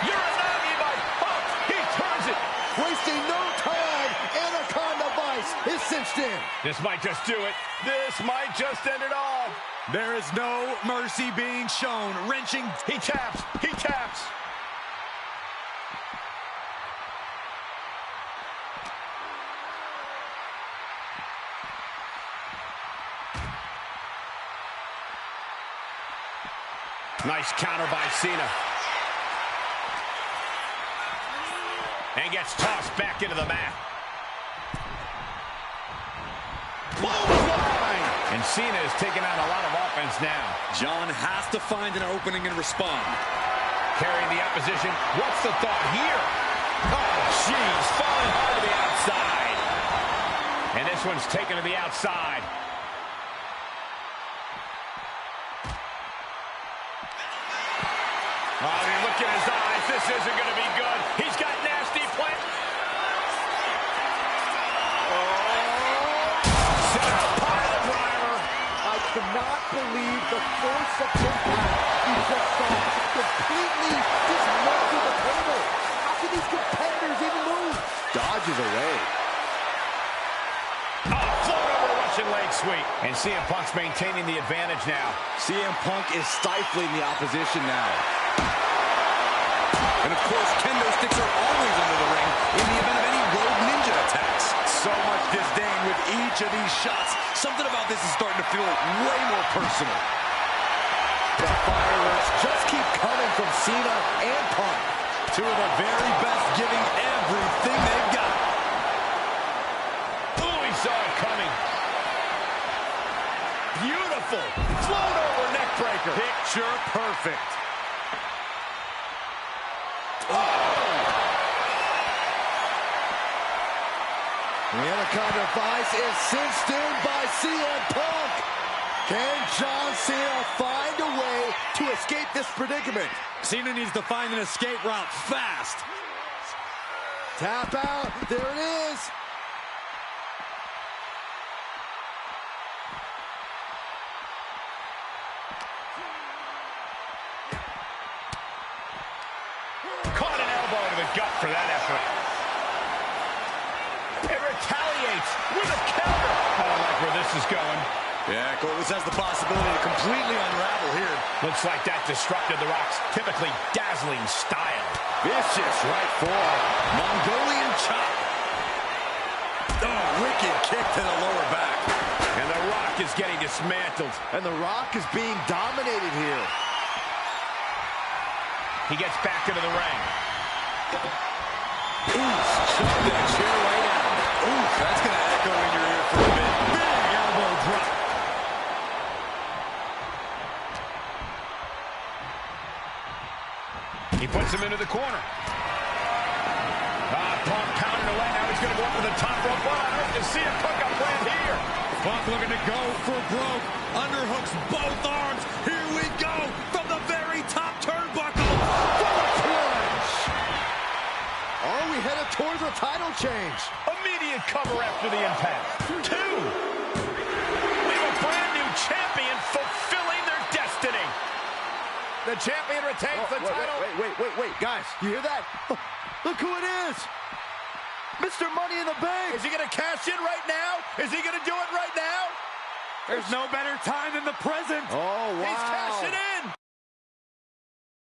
Uranagi by Punk. He turns it. Wasting no time. Anaconda Vice is cinched in. This might just do it. This might just end it all. There is no mercy being shown. Wrenching. He taps. He taps. Nice counter by Cena. And gets tossed back into the mat. Clothesline! And Cena is taking out a lot of offense now. John has to find an opening and respond. Carrying the opposition. What's the thought here? Oh, jeez. Falling hard to the outside. And this one's taken to the outside. Oh, I mean, look at his eyes. This isn't going to be good. He's got nasty play. Set up pile driver. I cannot believe the force of impact he just saw. Completely dismantled the table. How can these competitors even move? Dodges away. Oh, float over Russian leg sweep. And CM Punk's maintaining the advantage now. CM Punk is stifling the opposition now. And of course, kendo sticks are always under the ring in the event of any rogue ninja attacks. So much disdain with each of these shots. Something about this is starting to feel way more personal. The fireworks just keep coming from Cena and Punk. Two of the very best giving everything they've got. Ooh, he saw it coming. Beautiful. Float over neck breaker. Picture perfect. The Anaconda Vice is cinched in by CM Punk. Can John Cena find a way to escape this predicament? Cena needs to find an escape route fast. Tap out. There it is. Caught an elbow to the gut for that effort. It retaliates with a counter. I don't like where this is going. Yeah, Cole, this has the possibility to completely unravel here. Looks like that disrupted The Rock's typically dazzling style. Vicious right forearm. Mongolian chop. Oh, wicked kick to the lower back. And The Rock is getting dismantled. And The Rock is being dominated here. He gets back into the ring. Ooh, shoved that chair right out. Ooh, that's going to echo in your ear for a bit. Big elbow drop. He puts him into the corner. Punk pounding away. Now he's going to go up to the top rope. What on earth is CM Punk up playing here? Punk looking to go for broke. Underhooks both arms. Here we go from the very top turnbuckle. Are we headed towards a title change? Immediate cover after the impact. 2. We have a brand new champion fulfilling their destiny. The champion retains the title. Wait, guys, you hear that? Look who it is. Mr. Money in the Bank. Is he going to cash in right now? Is he going to do it right now? There's no better time than the present. Oh, wow. He's cashing in.